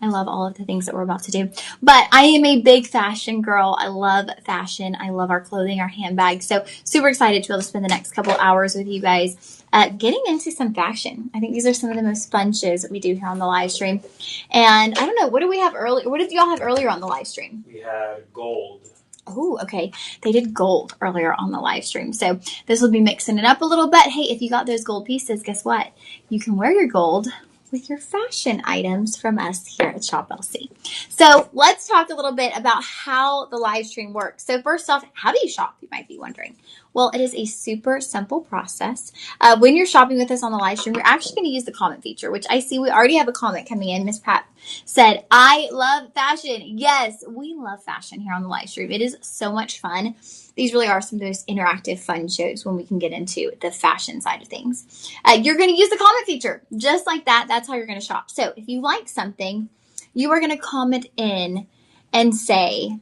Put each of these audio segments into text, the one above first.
I love all of the things that we're about to do. But I am a big fashion girl. I love fashion. I love our clothing, our handbags. So super excited to be able to spend the next couple hours with you guys getting into some fashion. I think these are some of the most fun shows that we do here on the live stream. And I don't know, what do we have earlier? What did y'all have earlier on the live stream? We had gold. Oh, okay. They did gold earlier on the live stream. So this will be mixing it up a little bit. Hey, if you got those gold pieces, guess what? You can wear your gold with your fashion items from us here at Shop LC. So let's talk a little bit about how the live stream works. So first off, how do you shop? You might be wondering. Well, it is a super simple process. When you're shopping with us on the live stream, you're actually going to use the comment feature, which I see we already have a comment coming in. Miss Pat said, I love fashion. Yes, we love fashion here on the live stream. It is so much fun. These really are some of those interactive fun shows when we can get into the fashion side of things. You're going to use the comment feature just like that. That's how you're going to shop. So if you like something, you are going to comment in and say,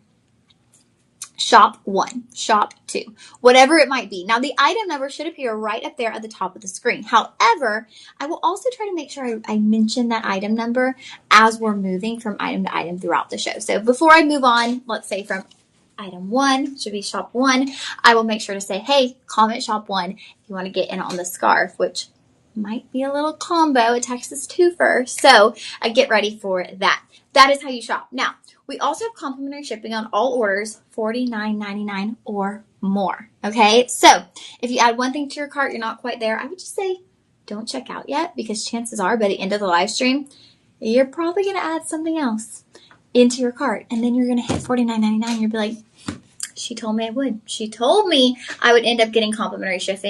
shop 1, shop 2, whatever it might be. Now, the item number should appear right up there at the top of the screen. However, I will also try to make sure I mention that item number as we're moving from item to item throughout the show. So before I move on, let's say from item 1, should be shop 1, I will make sure to say, hey, comment shop 1 if you want to get in on the scarf, which might be a little combo, a Texas twofer. So get ready for that. That is how you shop. Now, we also have complimentary shipping on all orders, $49.99 or more. Okay, so if you add one thing to your cart, you're not quite there, I would just say don't check out yet, because chances are by the end of the live stream, you're probably going to add something else into your cart, and then you're going to hit $49.99 and you'll be like, she told me I would. She told me I would end up getting complimentary shipping.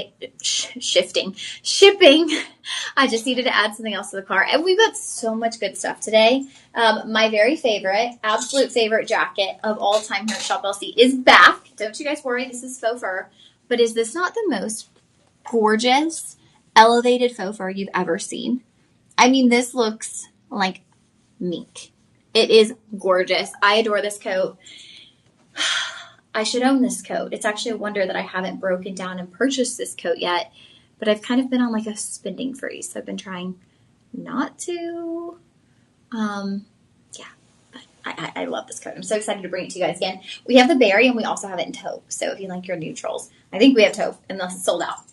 I just needed to add something else to the cart. And we've got so much good stuff today. My very favorite, absolute favorite jacket of all time here at Shop LC is back. Don't you guys worry, this is faux fur. But is this not the most gorgeous, elevated faux fur you've ever seen? I mean, this looks like mink. It is gorgeous. I adore this coat. I should own this coat. It's actually a wonder that I haven't broken down and purchased this coat yet, but I've kind of been on like a spending freeze, so I've been trying not to. Yeah, but I love this coat. I'm so excited to bring it to you guys again. We have the berry and we also have it in taupe, so if you like your neutrals. I think we have taupe unless it's sold out.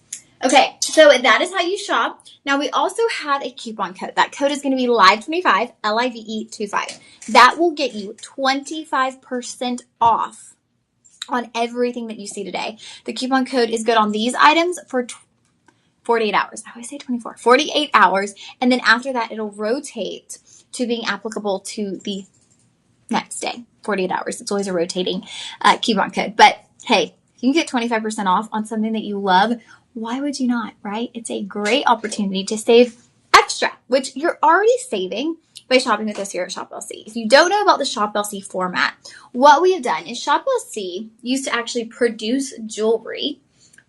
Okay, so that is how you shop. Now, we also have a coupon code. That code is going to be LIVE25, LIVE25. That will get you 25% off on everything that you see today. The coupon code is good on these items for 48 hours. I always say 24. 48 hours. And then after that, it'll rotate to being applicable to the next day. 48 hours. It's always a rotating coupon code. But hey, if you can get 25% off on something that you love, why would you not, right? It's a great opportunity to save extra, which you're already saving by shopping with us here at Shop LC. If you don't know about the Shop LC format, what we have done is Shop LC used to actually produce jewelry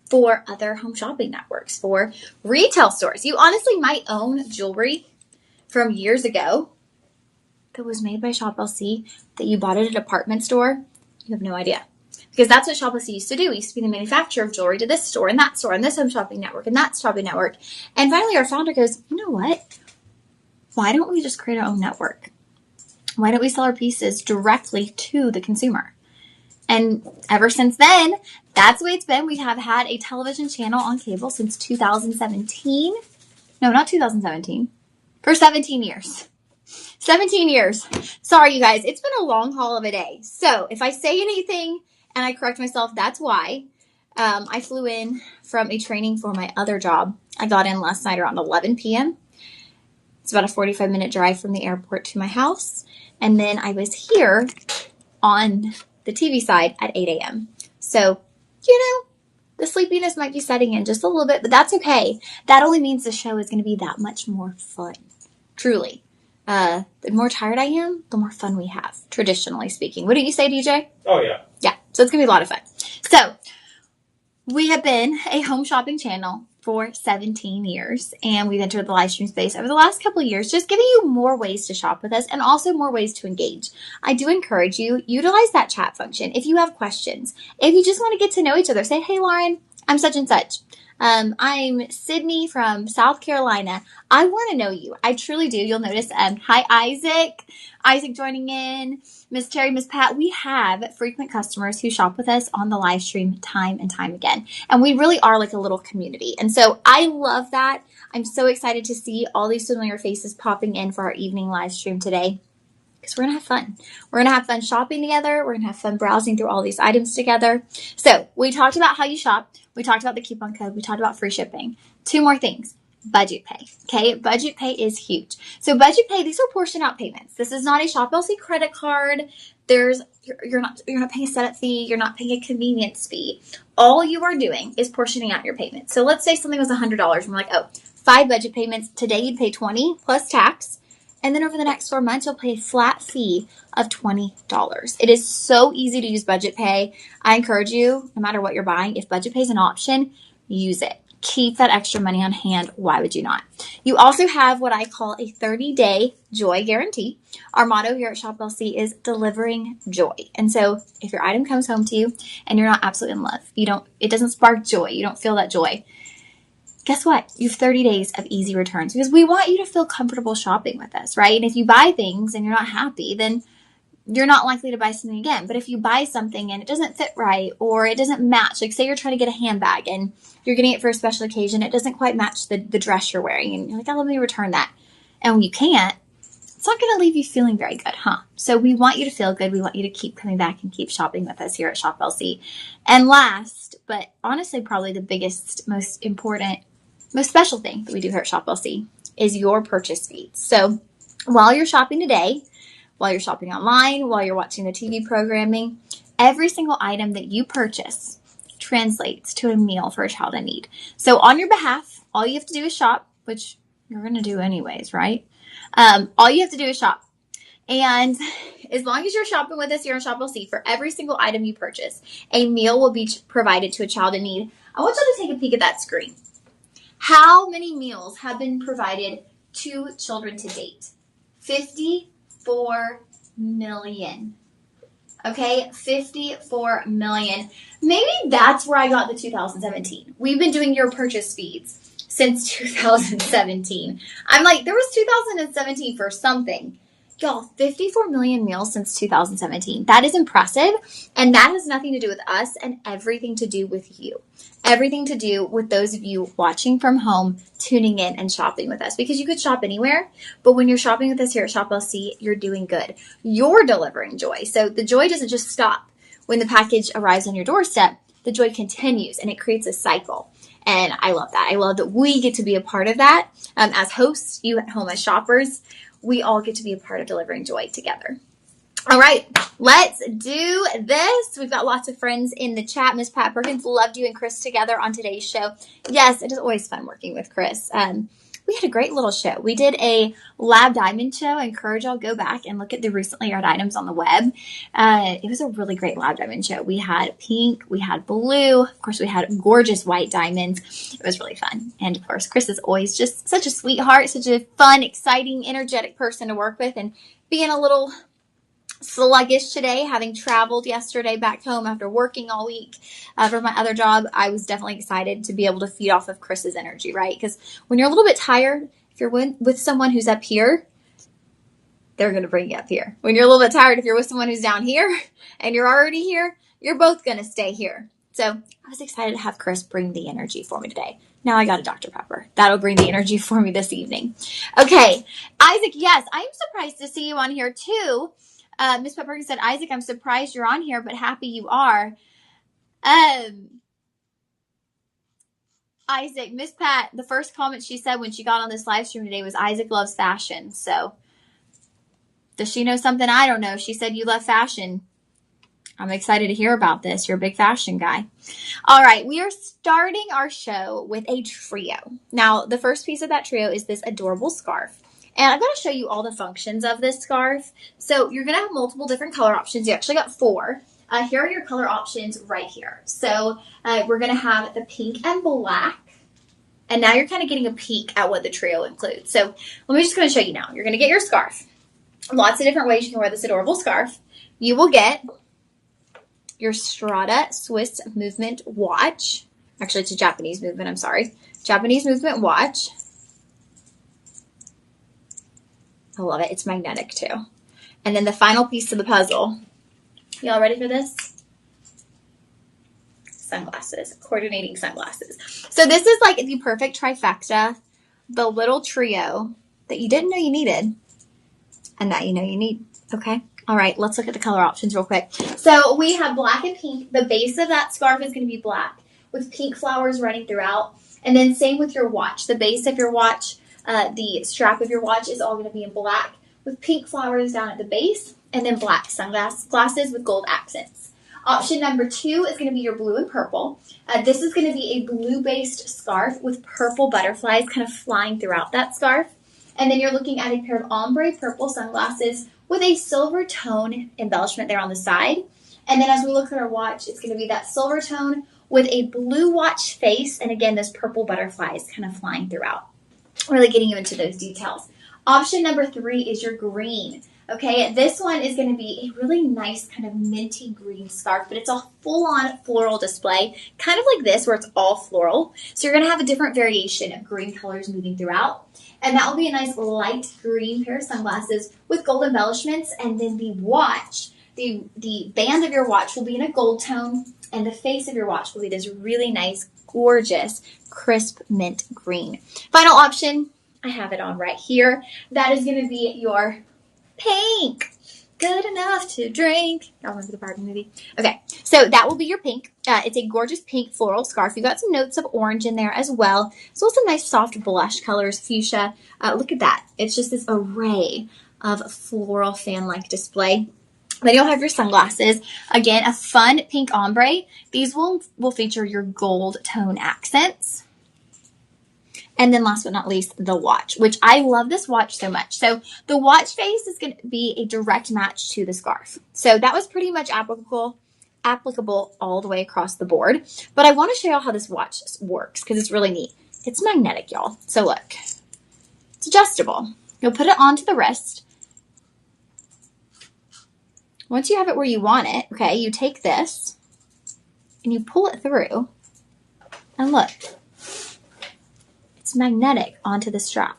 for other home shopping networks, for retail stores. You honestly might own jewelry from years ago that was made by Shop LC that you bought at a department store. You have no idea. Because that's what Shop LC used to do. We used to be the manufacturer of jewelry to this store and this home shopping network and that shopping network. And finally our founder goes, you know what? Why don't we just create our own network? Why don't we sell our pieces directly to the consumer? And ever since then, that's the way it's been. We have had a television channel on cable since 2017. No, not 2017. For 17 years. 17 years. Sorry, you guys. It's been a long haul of a day. So if I say anything and I correct myself, that's why. I flew in from a training for my other job. I got in last night around 11 p.m. It's about a 45-minute drive from the airport to my house. And then I was here on the TV side at 8 a.m. So, the sleepiness might be setting in just a little bit, but that's okay. That only means the show is going to be that much more fun. Truly. The more tired I am, the more fun we have, traditionally speaking. What do you say, DJ? Oh, yeah. Yeah, so it's going to be a lot of fun. So, we have been a home shopping channel for 17 years, and we've entered the live stream space over the last couple of years, just giving you more ways to shop with us and also more ways to engage. I do encourage you, utilize that chat function if you have questions. If you just want to get to know each other, say, hey, Lauren, I'm such and such. I'm Sydney from South Carolina. I want to know you. I truly do. You'll notice, hi, Isaac. Isaac joining in. Miss Terry, Miss Pat, we have frequent customers who shop with us on the live stream time and time again. And we really are like a little community. And so I love that. I'm so excited to see all these familiar faces popping in for our evening live stream today, because we're going to have fun. We're going to have fun shopping together. We're going to have fun browsing through all these items together. So we talked about how you shop. We talked about the coupon code. We talked about free shipping. 2 more things. Budget pay. Okay, budget pay is huge. So budget pay, these are portion out payments. This is not a Shop LC credit card. You're not paying a setup fee. You're not paying a convenience fee. All you are doing is portioning out your payments. So let's say something was $100. And we're like, oh, 5 budget payments. Today you'd pay $20 plus tax. And then over the next 4 months, you'll pay a flat fee of $20. It is so easy to use budget pay. I encourage you, no matter what you're buying, if budget pay is an option, use it. Keep that extra money on hand. Why would you not? You also have what I call a 30-day joy guarantee. Our motto here at Shop LC is delivering joy. And so if your item comes home to you and you're not absolutely in love, it doesn't spark joy, you don't feel that joy, guess what? You have 30 days of easy returns, because we want you to feel comfortable shopping with us, right? And if you buy things and you're not happy, then you're not likely to buy something again. But if you buy something and it doesn't fit right, or it doesn't match, like say you're trying to get a handbag and you're getting it for a special occasion, it doesn't quite match the dress you're wearing, and you're like, oh, let me return that. And when you can't, it's not going to leave you feeling very good, huh? So we want you to feel good. We want you to keep coming back and keep shopping with us here at Shop LC. And last, but honestly probably the biggest, most important, most special thing that we do here at Shop LC is your purchase feeds. So while you're shopping today, while you're shopping online, while you're watching the TV programming, every single item that you purchase translates to a meal for a child in need. So on your behalf, all you have to do is shop, which you're going to do anyways, right? All you have to do is shop. And as long as you're shopping with us here on Shop LC, for every single item you purchase, a meal will be provided to a child in need. I want you to take a peek at that screen. How many meals have been provided to children to date? 54 million. Okay, 54 million. Maybe that's where I got the 2017. We've been doing your purchase feeds since 2017. I'm like, there was 2017 for something. Y'all, 54 million meals since 2017. That is impressive. And that has nothing to do with us and everything to do with you. Everything to do with those of you watching from home, tuning in and shopping with us. Because you could shop anywhere, but when you're shopping with us here at Shop LC, you're doing good. You're delivering joy. So the joy doesn't just stop when the package arrives on your doorstep. The joy continues and it creates a cycle. And I love that. I love that we get to be a part of that. As hosts, you at home as shoppers, we all get to be a part of delivering joy together. All right, let's do this. We've got lots of friends in the chat. Miss Pat Perkins loved you and Chris together on today's show. Yes, it is always fun working with Chris. We had a great little show. We did a lab diamond show. I encourage y'all go back and look at the recently aired items on the web. It was a really great lab diamond show. We had pink, we had blue. Of course, we had gorgeous white diamonds. It was really fun. And of course, Chris is always just such a sweetheart, such a fun, exciting, energetic person to work with. And being a little sluggish today, having traveled yesterday back home after working all week for my other job, I was definitely excited to be able to feed off of Chris's energy, right? Because when you're a little bit tired, if you're with someone who's up here, they're going to bring you up here. When you're a little bit tired, if you're with someone who's down here and you're already here, you're both going to stay here. So I was excited to have Chris bring the energy for me today. Now I got a Dr. Pepper. That'll bring the energy for me this evening. Okay, Isaac, yes, I'm surprised to see you on here too. Miss Pepper said, Isaac, I'm surprised you're on here, but happy you are. Isaac, Miss Pat, the first comment she said when she got on this live stream today was Isaac loves fashion. So does she know something I don't know? She said you love fashion. I'm excited to hear about this. You're a big fashion guy. All right, we are starting our show with a trio. Now, the first piece of that trio is this adorable scarf. And I'm going to show you all the functions of this scarf. So you're going to have multiple different color options. You actually got 4. Here are your color options right here. So we're going to have the pink and black. And now you're kind of getting a peek at what the trio includes. So let me just going to show you now. You're going to get your scarf. Lots of different ways you can wear this adorable scarf. You will get your Strada Swiss Movement watch. Actually, it's a Japanese movement, I'm sorry. Japanese movement watch. I love it. It's magnetic too. And then the final piece of the puzzle. Y'all ready for this? Sunglasses, coordinating sunglasses. So this is like the perfect trifecta, the little trio that you didn't know you needed and that you know you need, okay? All right, let's look at the color options real quick. So we have black and pink. The base of that scarf is going to be black with pink flowers running throughout. And then same with your watch. The base of your watch, the strap of your watch is all going to be in black with pink flowers down at the base and then black sunglasses with gold accents. Option number 2 is going to be your blue and purple. This is going to be a blue-based scarf with purple butterflies kind of flying throughout that scarf. And then you're looking at a pair of ombre purple sunglasses with a silver tone embellishment there on the side. And then as we look at our watch, it's going to be that silver tone with a blue watch face. And again, those purple butterflies kind of flying throughout. Really getting you into those details. Option number 3 is your green. Okay, this one is going to be a really nice kind of minty green scarf, but it's a full-on floral display, kind of like this where it's all floral. So you're going to have a different variation of green colors moving throughout. And that will be a nice light green pair of sunglasses with gold embellishments. And then the watch, the band of your watch will be in a gold tone, and the face of your watch will be this really nice, gorgeous, crisp mint green. Final option, I have it on right here. That is going to be your pink. Good enough to drink. Y'all remember the Barbie movie? Okay, so that will be your pink. It's a gorgeous pink floral scarf. You've got some notes of orange in there as well. So some nice soft blush colors, fuchsia. Look at that. It's just this array of floral fan-like display. Then you'll have your sunglasses. Again, a fun pink ombre. These will feature your gold tone accents. And then last but not least, the watch, which I love this watch so much. So the watch face is going to be a direct match to the scarf. So that was pretty much applicable all the way across the board. But I want to show y'all how this watch works because it's really neat. It's magnetic, y'all. So look, it's adjustable. You'll put it onto the wrist. Once you have it where you want it, okay, you take this and you pull it through. And look. Magnetic onto the strap.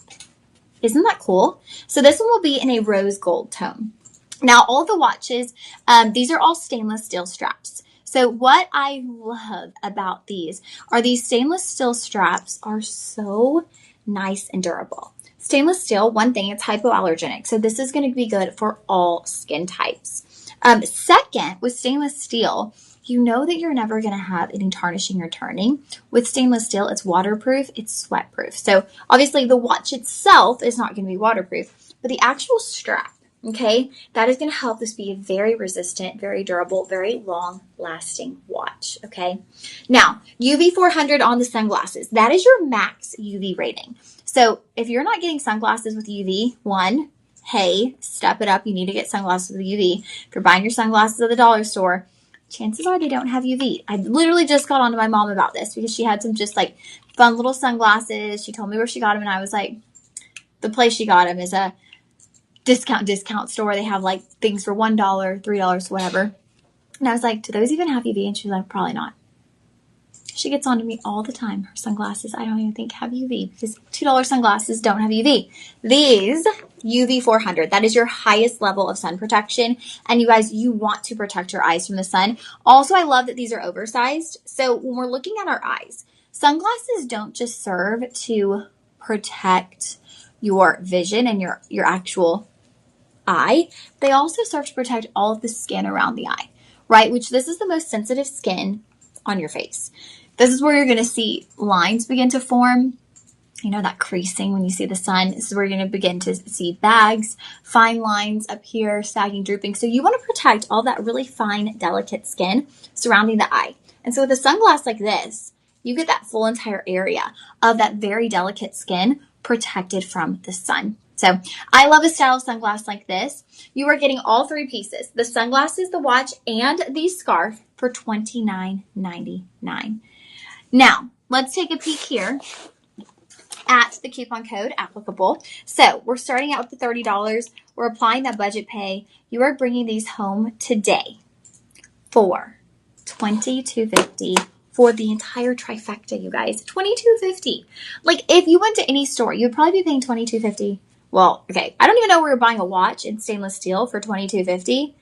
Isn't that cool? So this one will be in a rose gold tone. Now all the watches, these are all stainless steel straps. So what I love about these are these stainless steel straps are so nice and durable. Stainless steel, one thing, it's hypoallergenic. So this is going to be good for all skin types. Second, with stainless steel, you know that you're never going to have any tarnishing or turning. With stainless steel, it's waterproof, it's sweat proof. So obviously the watch itself is not going to be waterproof, but the actual strap, okay, that is going to help this be a very resistant, very durable, very long lasting watch, okay? Now, UV 400 on the sunglasses, that is your max UV rating. So if you're not getting sunglasses with UV, one, hey, step it up. You need to get sunglasses with UV. If you're buying your sunglasses at the dollar store, chances are they don't have UV. I literally just got on to my mom about this because she had some just like fun little sunglasses. She told me where she got them and I was like, the place she got them is a discount store. They have like things for $1, $3, whatever. And I was like, do those even have UV? And she was like, probably not. She gets on to me all the time. Her sunglasses, I don't even think have UV because $2 sunglasses don't have UV. These UV 400, that is your highest level of sun protection. And you guys, you want to protect your eyes from the sun. Also, I love that these are oversized. So when we're looking at our eyes, sunglasses don't just serve to protect your vision and your actual eye. They also serve to protect all of the skin around the eye, right? Which this is the most sensitive skin on your face. This is where you're going to see lines begin to form. You know, that creasing when you see the sun. This is where you're going to begin to see bags, fine lines up here, sagging, drooping. So you want to protect all that really fine, delicate skin surrounding the eye. And so with a sunglass like this, you get that full entire area of that very delicate skin protected from the sun. So I love a style of sunglass like this. You are getting all three pieces, the sunglasses, the watch, and the scarf for $29.99. Now, let's take a peek here at the coupon code applicable. So we're starting out with the $30. We're applying that budget pay. You are bringing these home today for $22.50 for the entire trifecta, you guys. $22.50. Like, if you went to any store, you'd probably be paying $22.50. Well, okay, I don't even know where you're buying a watch in stainless steel for $22.50,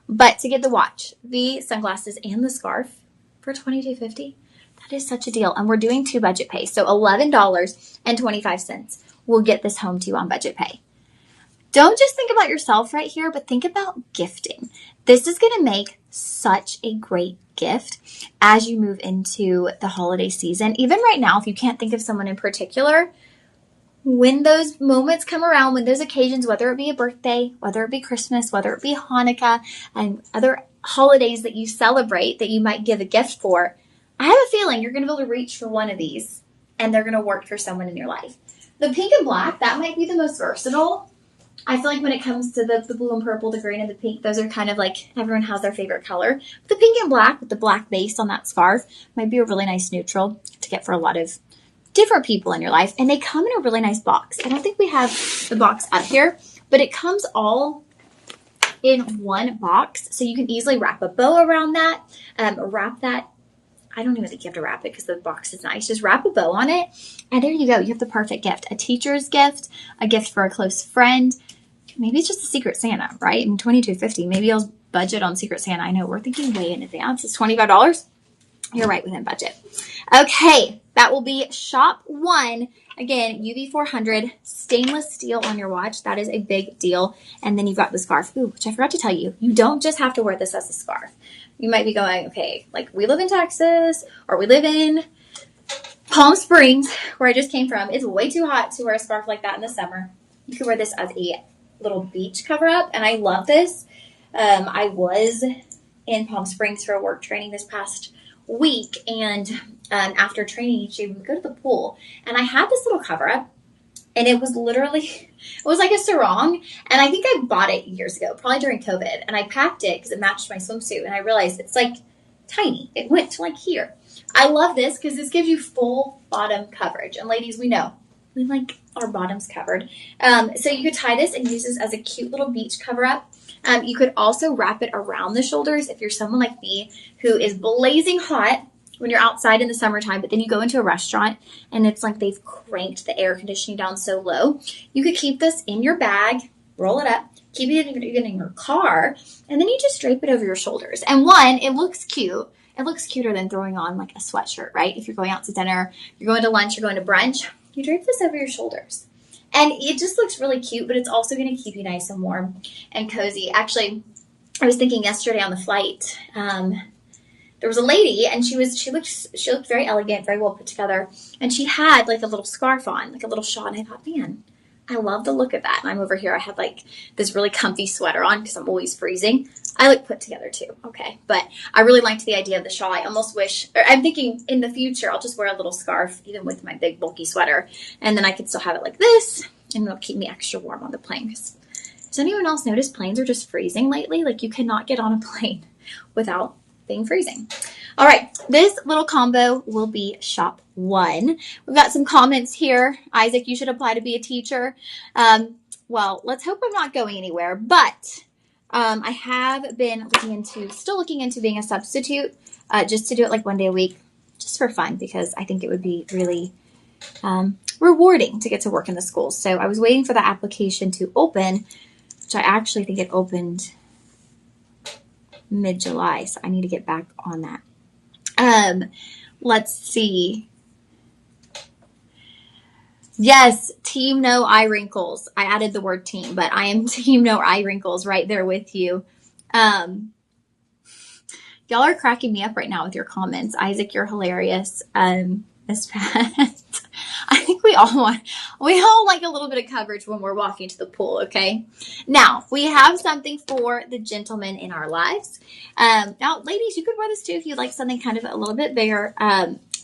but to get the watch, the sunglasses, and the scarf for $22.50, that is such a deal. And we're doing 2 budget pay, so $11.25 will get this home to you on budget pay. Don't just think about yourself right here, but think about gifting. This is going to make such a great gift as you move into the holiday season. Even right now, if you can't think of someone in particular, when those moments come around, when those occasions, whether it be a birthday, whether it be Christmas, whether it be Hanukkah, and other holidays that you celebrate that you might give a gift for, I have a feeling you're going to be able to reach for one of these and they're going to work for someone in your life. The pink and black, that might be the most versatile. I feel like when it comes to the blue and purple, the green and the pink, those are kind of like everyone has their favorite color. The pink and black with the black base on that scarf might be a really nice neutral to get for a lot of different people in your life. And they come in a really nice box. I don't think we have the box up here, but it comes all in one box. So you can easily wrap a bow around that, wrap that. I don't even think you have to wrap it because the box is nice. Just wrap a bow on it. And there you go. You have the perfect gift. A teacher's gift, a gift for a close friend. Maybe it's just a Secret Santa, right? I mean, $22.50. Maybe I'll budget on Secret Santa. I know we're thinking way in advance. It's $25. You're right within budget. Okay, that will be shop 1. Again, UV400 stainless steel on your watch. That is a big deal. And then you've got the scarf, which I forgot to tell you. You don't just have to wear this as a scarf. You might be going, okay, like we live in Texas or we live in Palm Springs, where I just came from. It's way too hot to wear a scarf like that in the summer. You could wear this as a little beach cover up, and I love this. I was in Palm Springs for a work training this past week, and after training each day, we would go to the pool, and I had this little cover up, and it was literally, it was like a sarong, and I think I bought it years ago, probably during COVID, and I packed it because it matched my swimsuit, and I realized it's like tiny. It went to like here. I love this because this gives you full bottom coverage, and ladies, we know we like our bottoms covered. So you could tie this and use this as a cute little beach cover up. You could also wrap it around the shoulders if you're someone like me who is blazing hot when you're outside in the summertime, but then you go into a restaurant and it's like they've cranked the air conditioning down so low. You could keep this in your bag, roll it up, keep it even in your car, and then you just drape it over your shoulders. And one, it looks cute. It looks cuter than throwing on like a sweatshirt, right? If you're going out to dinner, you're going to lunch, you're going to brunch, you drape this over your shoulders. And it just looks really cute, but it's also going to keep you nice and warm and cozy. Actually, I was thinking yesterday on the flight, there was a lady and she looked very elegant, very well put together. And she had like a little scarf on, like a little shawl. And I thought, man, I love the look of that. And I'm over here. I had like this really comfy sweater on because I'm always freezing. I look put together too. Okay. But I really liked the idea of the shawl. I almost wish, or I'm thinking in the future, I'll just wear a little scarf even with my big bulky sweater. And then I could still have it like this and it'll keep me extra warm on the plane. Does anyone else notice planes are just freezing lately? Like you cannot get on a plane without being freezing. All right, this little combo will be shop 1. We've got some comments here. Isaac, you should apply to be a teacher. Well, let's hope I'm not going anywhere, but I have been still looking into being a substitute, just to do it like 1 day a week, just for fun, because I think it would be really rewarding to get to work in the schools. So I was waiting for the application to open, which I actually think it opened mid-July, so I need to get back on that. Let's see. Yes, team no eye wrinkles. I added the word team, but I am team no eye wrinkles right there with you. Y'all are cracking me up right now with your comments. Isaac, you're hilarious. Miss Pat, I think we all like a little bit of coverage when we're walking to the pool, okay? Now, we have something for the gentlemen in our lives. Now, ladies, you could wear this too if you'd like something kind of a little bit bigger,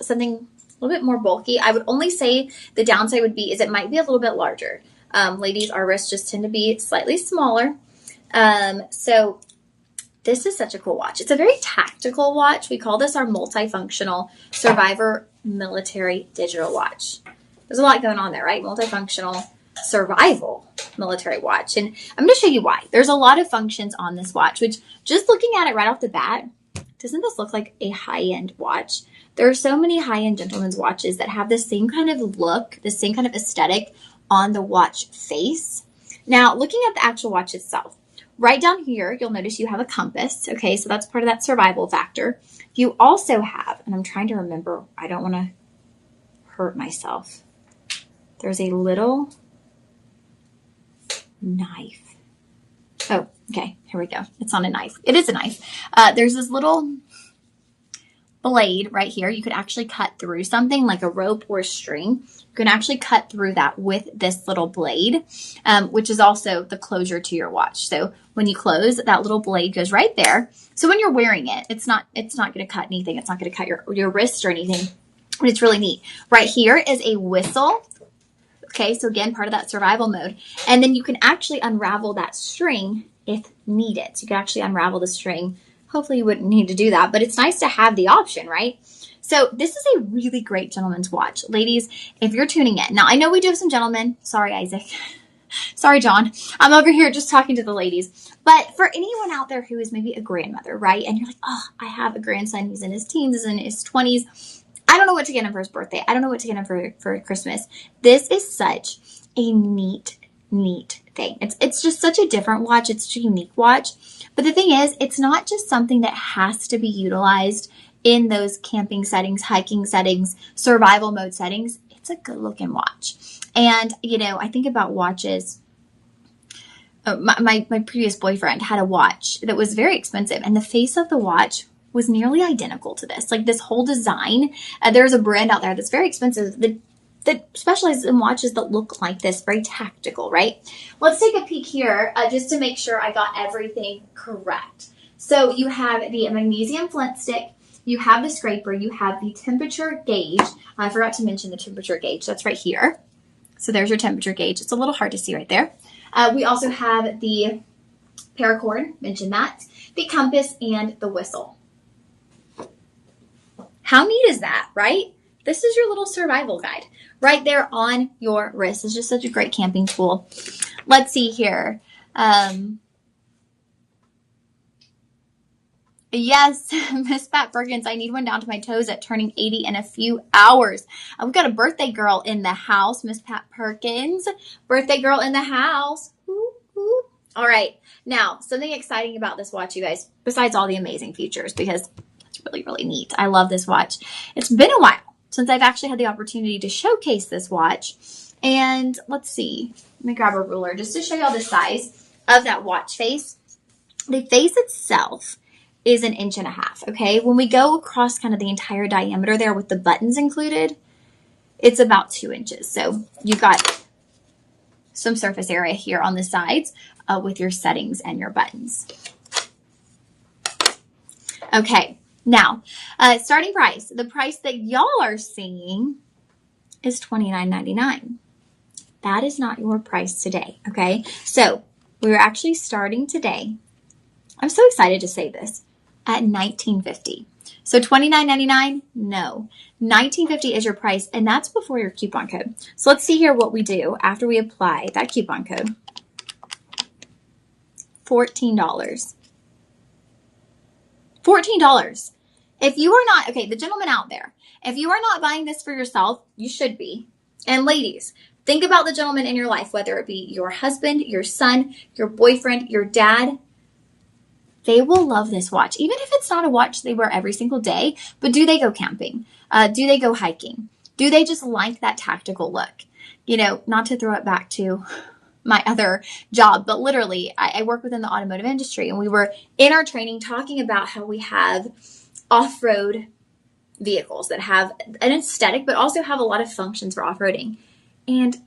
something a little bit more bulky. I would only say the downside would be is it might be a little bit larger. Ladies, our wrists just tend to be slightly smaller. So this is such a cool watch. It's a very tactical watch. We call this our multifunctional survivor military digital watch. There's a lot going on there, right? Multifunctional survival military watch. And I'm going to show you why. There's a lot of functions on this watch, which just looking at it right off the bat, doesn't this look like a high-end watch? There are so many high-end gentlemen's watches that have the same kind of look, the same kind of aesthetic on the watch face. Now, looking at the actual watch itself, right down here, you'll notice you have a compass. Okay, so that's part of that survival factor. You also have, and I'm trying to remember, I don't want to hurt myself. There's a little knife. Oh, okay, here we go. It's not a knife. It is a knife. There's this little blade right here. You could actually cut through something like a rope or a string. You can actually cut through that with this little blade, which is also the closure to your watch. So when you close, that little blade goes right there. So when you're wearing it, it's not going to cut anything. It's not going to cut your wrist or anything, but it's really neat. Right here is a whistle. Okay, so again, part of that survival mode. And then you can actually unravel that string if needed. So you can actually unravel the string. Hopefully you wouldn't need to do that, but it's nice to have the option, right? So this is a really great gentleman's watch. Ladies, if you're tuning in. Now, I know we do have some gentlemen. Sorry, Isaac. Sorry, John. I'm over here just talking to the ladies. But for anyone out there who is maybe a grandmother, right? And you're like, oh, I have a grandson. He's in his teens, he's in his 20s. I don't know what to get him for his birthday. I don't know what to get him for Christmas. This is such a neat thing. It's just such a different watch. It's such a unique watch. But the thing is, it's not just something that has to be utilized in those camping settings, hiking settings, survival mode settings. It's a good looking watch. And, you know, I think about watches. My previous boyfriend had a watch that was very expensive, and the face of the watch was nearly identical to this. Like this whole design, there's a brand out there that's very expensive that specializes in watches that look like this, very tactical, right? Let's take a peek here just to make sure I got everything correct. So you have the magnesium flint stick, you have the scraper, you have the temperature gauge. I forgot to mention the temperature gauge. That's right here. So there's your temperature gauge. It's a little hard to see right there. We also have the paracord, mentioned that, the compass, and the whistle. How neat is that, right? This is your little survival guide right there on your wrist. It's just such a great camping tool. Let's see here. Yes, Miss Pat Perkins, I need one down to my toes at turning 80 in a few hours. We've got a birthday girl in the house, Miss Pat Perkins. Birthday girl in the house. Ooh, ooh. All right. Now, something exciting about this watch, you guys, besides all the amazing features, because really, really neat. I love this watch. It's been a while since I've actually had the opportunity to showcase this watch. And let's see. Let me grab a ruler just to show y'all the size of that watch face. The face itself is 1.5 inches, okay? When we go across kind of the entire diameter there with the buttons included, it's about 2 inches. So you've got some surface area here on the sides with your settings and your buttons. Okay. Now, starting price. The price that y'all are seeing is $29.99. That is not your price today, okay? So we're actually starting today. I'm so excited to say this at $19.50. So $29.99, no. $19.50 is your price, and that's before your coupon code. So let's see here what we do after we apply that coupon code. $14. $14. If you are not, okay, the gentleman out there, if you are not buying this for yourself, you should be. And ladies, think about the gentleman in your life, whether it be your husband, your son, your boyfriend, your dad. They will love this watch, even if it's not a watch they wear every single day. But do they go camping? Do they go hiking? Do they just like that tactical look? You know, not to throw it back to my other job, but literally I work within the automotive industry, and we were in our training talking about how we have off-road vehicles that have an aesthetic, but also have a lot of functions for off-roading. And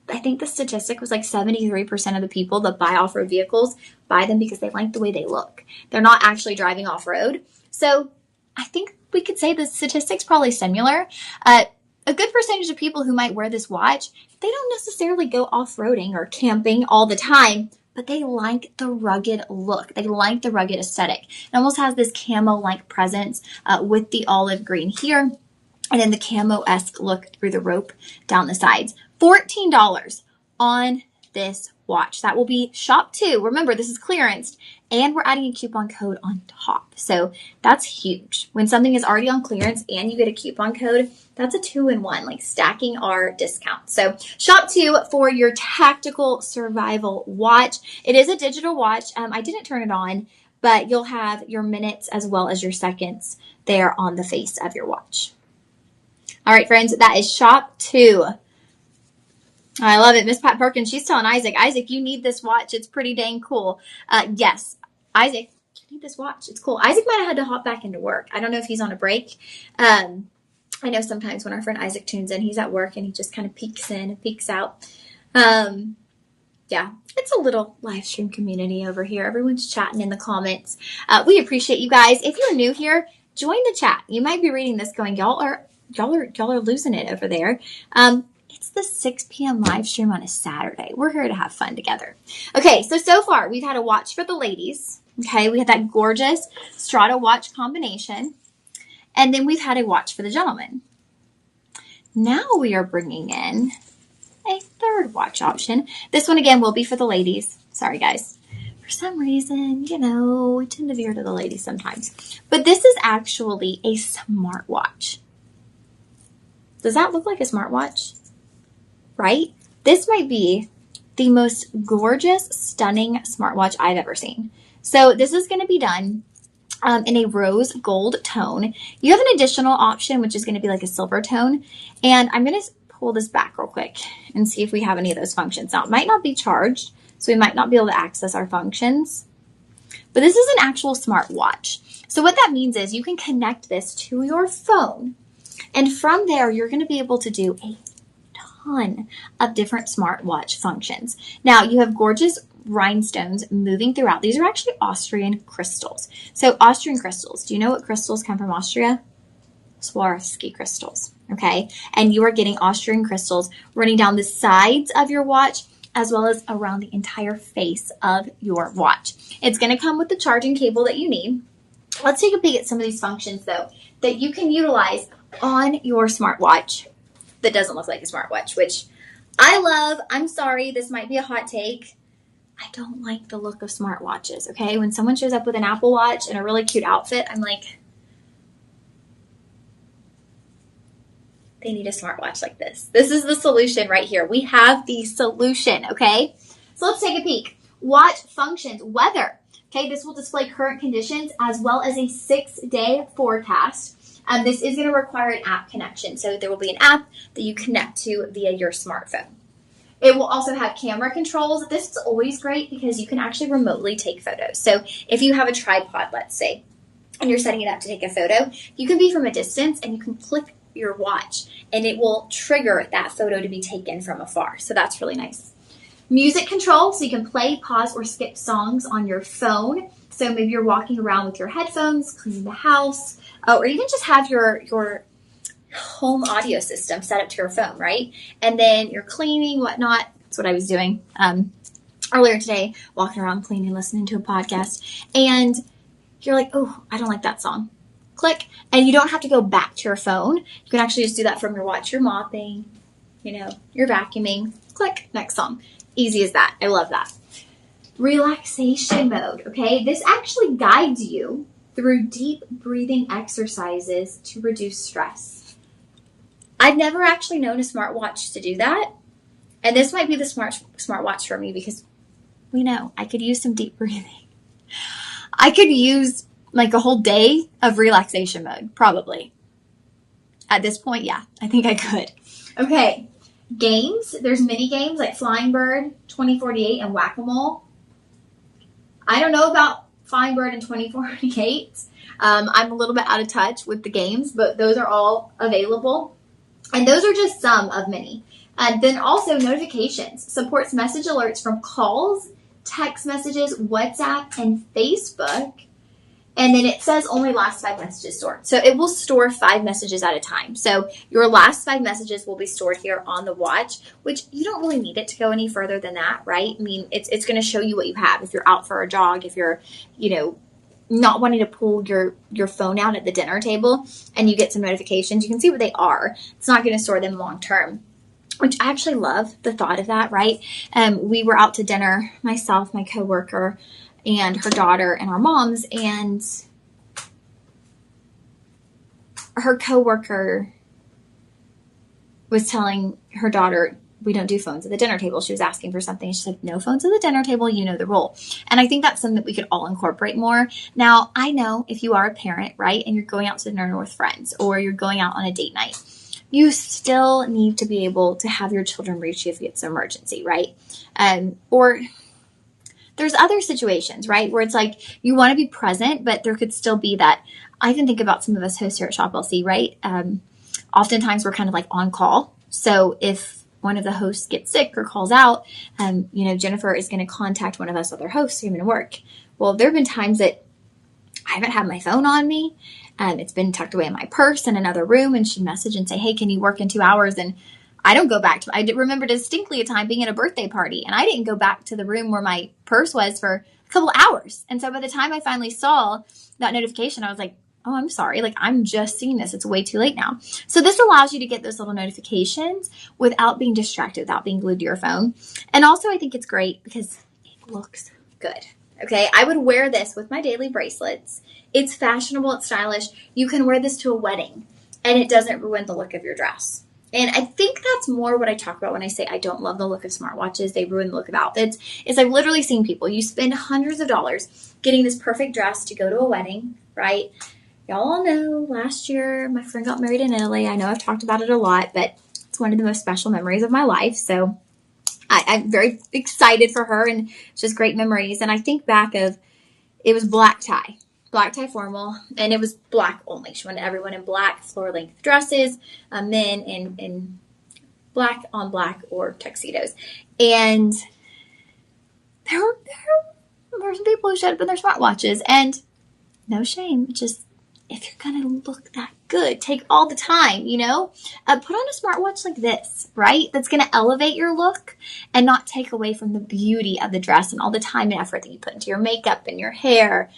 I think the statistic was like 73% of the people that buy off-road vehicles buy them because they like the way they look. They're not actually driving off-road. So I think we could say the statistic's probably similar. A good percentage of people who might wear this watch, they don't necessarily go off-roading or camping all the time, but they like the rugged look. They like the rugged aesthetic. It almost has this camo-like presence with the olive green here, and then the camo-esque look through the rope down the sides. $14 on this watch. That will be shop 2. Remember, this is clearanced, and we're adding a coupon code on top. So that's huge. When something is already on clearance and you get a coupon code, that's a 2-in-1, like stacking our discount. So shop 2 for your tactical survival watch. It is a digital watch. I didn't turn it on, but you'll have your minutes as well as your seconds there on the face of your watch. All right, friends, that is shop 2. I love it. Miss Pat Perkins, she's telling Isaac, you need this watch. It's pretty dang cool. Yes, Isaac, you need this watch. It's cool. Isaac might have had to hop back into work. I don't know if he's on a break. I know sometimes when our friend Isaac tunes in, he's at work and he just kind of peeks in and peeks out. Yeah, it's a little live stream community over here. Everyone's chatting in the comments. We appreciate you guys. If you're new here, join the chat. You might be reading this going, y'all are losing it over there. It's the 6 p.m. live stream on a Saturday. We're here to have fun together. Okay, so far we've had a watch for the ladies. Okay, we had that gorgeous Strata watch combination. And then we've had a watch for the gentleman. Now we are bringing in a third watch option. This one again will be for the ladies. Sorry, guys. For some reason, we tend to veer to the ladies sometimes. But this is actually a smartwatch. Does that look like a smartwatch? Right? This might be the most gorgeous, stunning smartwatch I've ever seen. So this is going to be done in a rose gold tone. You have an additional option, which is going to be like a silver tone. And I'm going to pull this back real quick and see if we have any of those functions. Now, it might not be charged, so we might not be able to access our functions. But this is an actual smartwatch. So what that means is you can connect this to your phone. And from there, you're going to be able to do a ton of different smartwatch functions. Now, you have gorgeous rhinestones moving throughout. These are actually Austrian crystals. So Austrian crystals, do you know what crystals come from Austria? Swarovski crystals, okay? And you are getting Austrian crystals running down the sides of your watch as well as around the entire face of your watch. It's going to come with the charging cable that you need. Let's take a peek at some of these functions, though, that you can utilize on your smartwatch that doesn't look like a smartwatch, which I love. I'm sorry, this might be a hot take. I don't like the look of smartwatches, okay? When someone shows up with an Apple Watch and a really cute outfit, I'm like, they need a smartwatch like this. This is the solution right here. We have the solution, okay? So let's take a peek. Watch functions, weather. Okay, this will display current conditions as well as a 6-day forecast. This is going to require an app connection. So there will be an app that you connect to via your smartphone. It will also have camera controls. This is always great because you can actually remotely take photos. So if you have a tripod, let's say, and you're setting it up to take a photo, you can be from a distance and you can click your watch and it will trigger that photo to be taken from afar. So that's really nice. Music control, so you can play, pause, or skip songs on your phone. So maybe you're walking around with your headphones, cleaning the house, or even just have your home audio system set up to your phone, right? And then you're cleaning, whatnot. That's what I was doing earlier today, walking around cleaning, listening to a podcast. And you're like, oh, I don't like that song. Click. And you don't have to go back to your phone. You can actually just do that from your watch. You're mopping, you're vacuuming. Click, next song. Easy as that. I love that. Relaxation mode, okay? This actually guides you through deep breathing exercises to reduce stress. I've never actually known a smartwatch to do that. And this might be the smartwatch for me because we know I could use some deep breathing. I could use like a whole day of relaxation mode, probably. At this point, yeah, I think I could. Okay, games. There's mini games like Flying Bird, 2048, and Whack-A-Mole. I don't know about Flying Bird and 2048. I'm a little bit out of touch with the games, but those are all available. And those are just some of many. And then also notifications. Supports message alerts from calls, text messages, WhatsApp, and Facebook. And then it says only last 5 messages stored. So it will store 5 messages at a time. So your last 5 messages will be stored here on the watch, which you don't really need it to go any further than that, right? I mean, it's going to show you what you have. If you're out for a jog, if you're, not wanting to pull your phone out at the dinner table and you get some notifications, you can see what they are. It's not going to store them long term. which I actually love the thought of that, right? We were out to dinner, myself, my coworker, and her daughter, and our moms, and her coworker was telling her daughter, we don't do phones at the dinner table. She was asking for something. She said, no phones at the dinner table. You know the rule. And I think that's something that we could all incorporate more. Now, I know if you are a parent, right, and you're going out to dinner with friends, or you're going out on a date night, you still need to be able to have your children reach you if it's an emergency, right? Or there's other situations, right, where it's like you want to be present, but there could still be that. I can think about some of us hosts here at Shop LC, right? Oftentimes we're kind of like on call. So if one of the hosts gets sick or calls out, Jennifer is going to contact one of us other hosts who are going to work. Well, there have been times that I haven't had my phone on me. It's been tucked away in my purse in another room, and she'd message and say, hey, can you work in 2 hours? And I don't go back to, I remember distinctly a time being at a birthday party, and I didn't go back to the room where my purse was for a couple hours. And so by the time I finally saw that notification, I was like, oh, I'm sorry. Like, I'm just seeing this. It's way too late now. So this allows you to get those little notifications without being distracted, without being glued to your phone. And also I think it's great because it looks good. Okay. I would wear this with my daily bracelets. It's fashionable. It's stylish. You can wear this to a wedding and it doesn't ruin the look of your dress. And I think that's more what I talk about when I say I don't love the look of smartwatches. They ruin the look of outfits. Is I've literally seen people, you spend hundreds of dollars getting this perfect dress to go to a wedding, right? Y'all all know last year my friend got married in Italy. I know I've talked about it a lot, but it's one of the most special memories of my life. So I'm very excited for her, and it's just great memories. And I think back of, it was black tie formal, and it was black only. She wanted everyone in black floor length dresses, men in black on black or tuxedos. And there were some people who showed up in their smartwatches, and no shame, just if you're going to look that good, take all the time, put on a smartwatch like this, right? That's going to elevate your look and not take away from the beauty of the dress and all the time and effort that you put into your makeup and your hair.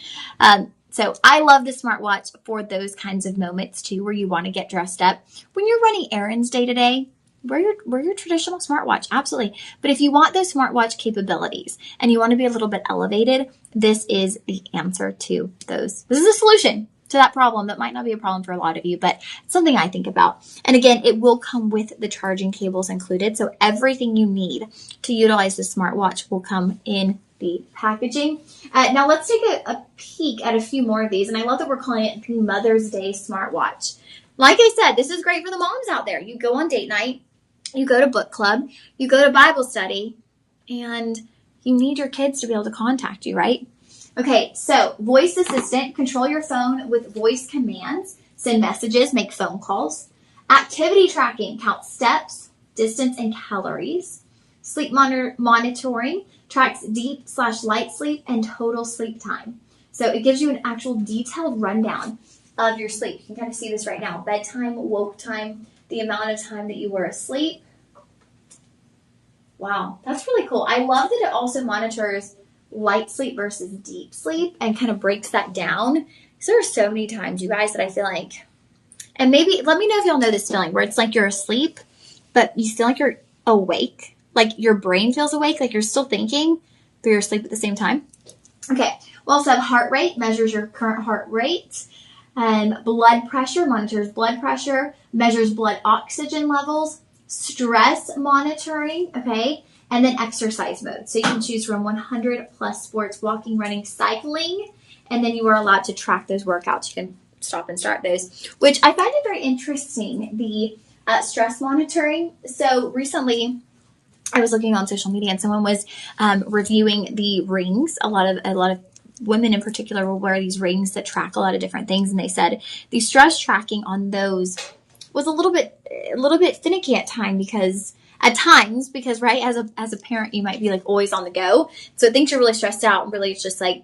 So I love the smartwatch for those kinds of moments too, where you want to get dressed up. When you're running errands day to day, wear your traditional smartwatch, absolutely. But if you want those smartwatch capabilities and you want to be a little bit elevated, this is the answer to those. This is a solution to that problem that might not be a problem for a lot of you, but it's something I think about. And again, it will come with the charging cables included. So everything you need to utilize the smartwatch will come in the packaging. Now let's take a peek at a few more of these. And I love that we're calling it the Mother's Day smartwatch. Like I said, this is great for the moms out there. You go on date night, you go to book club, you go to Bible study, and you need your kids to be able to contact you, right? Okay, so voice assistant, control your phone with voice commands, send messages, make phone calls. Activity tracking, count steps, distance, and calories. Sleep monitoring, tracks deep/light sleep and total sleep time. So it gives you an actual detailed rundown of your sleep. You can kind of see this right now. Bedtime, woke time, the amount of time that you were asleep. Wow, that's really cool. I love that it also monitors light sleep versus deep sleep and kind of breaks that down. Because there are so many times, you guys, that I feel like, and maybe let me know if y'all know this feeling where it's like you're asleep, but you feel like you're awake. Like your brain feels awake, like you're still thinking, but you're asleep at the same time. Okay, we also have heart rate, measures your current heart rate. Blood pressure, monitors blood pressure, measures blood oxygen levels. Stress monitoring, okay, and then exercise mode. So you can choose from 100 plus sports, walking, running, cycling, and then you are allowed to track those workouts. You can stop and start those, which I find it very interesting, the stress monitoring. So recently I was looking on social media and someone was reviewing the rings. A lot of women in particular will wear these rings that track a lot of different things, and they said the stress tracking on those was a little bit finicky at times because right, as a parent, you might be like always on the go. So it thinks you're really stressed out, and really it's just like,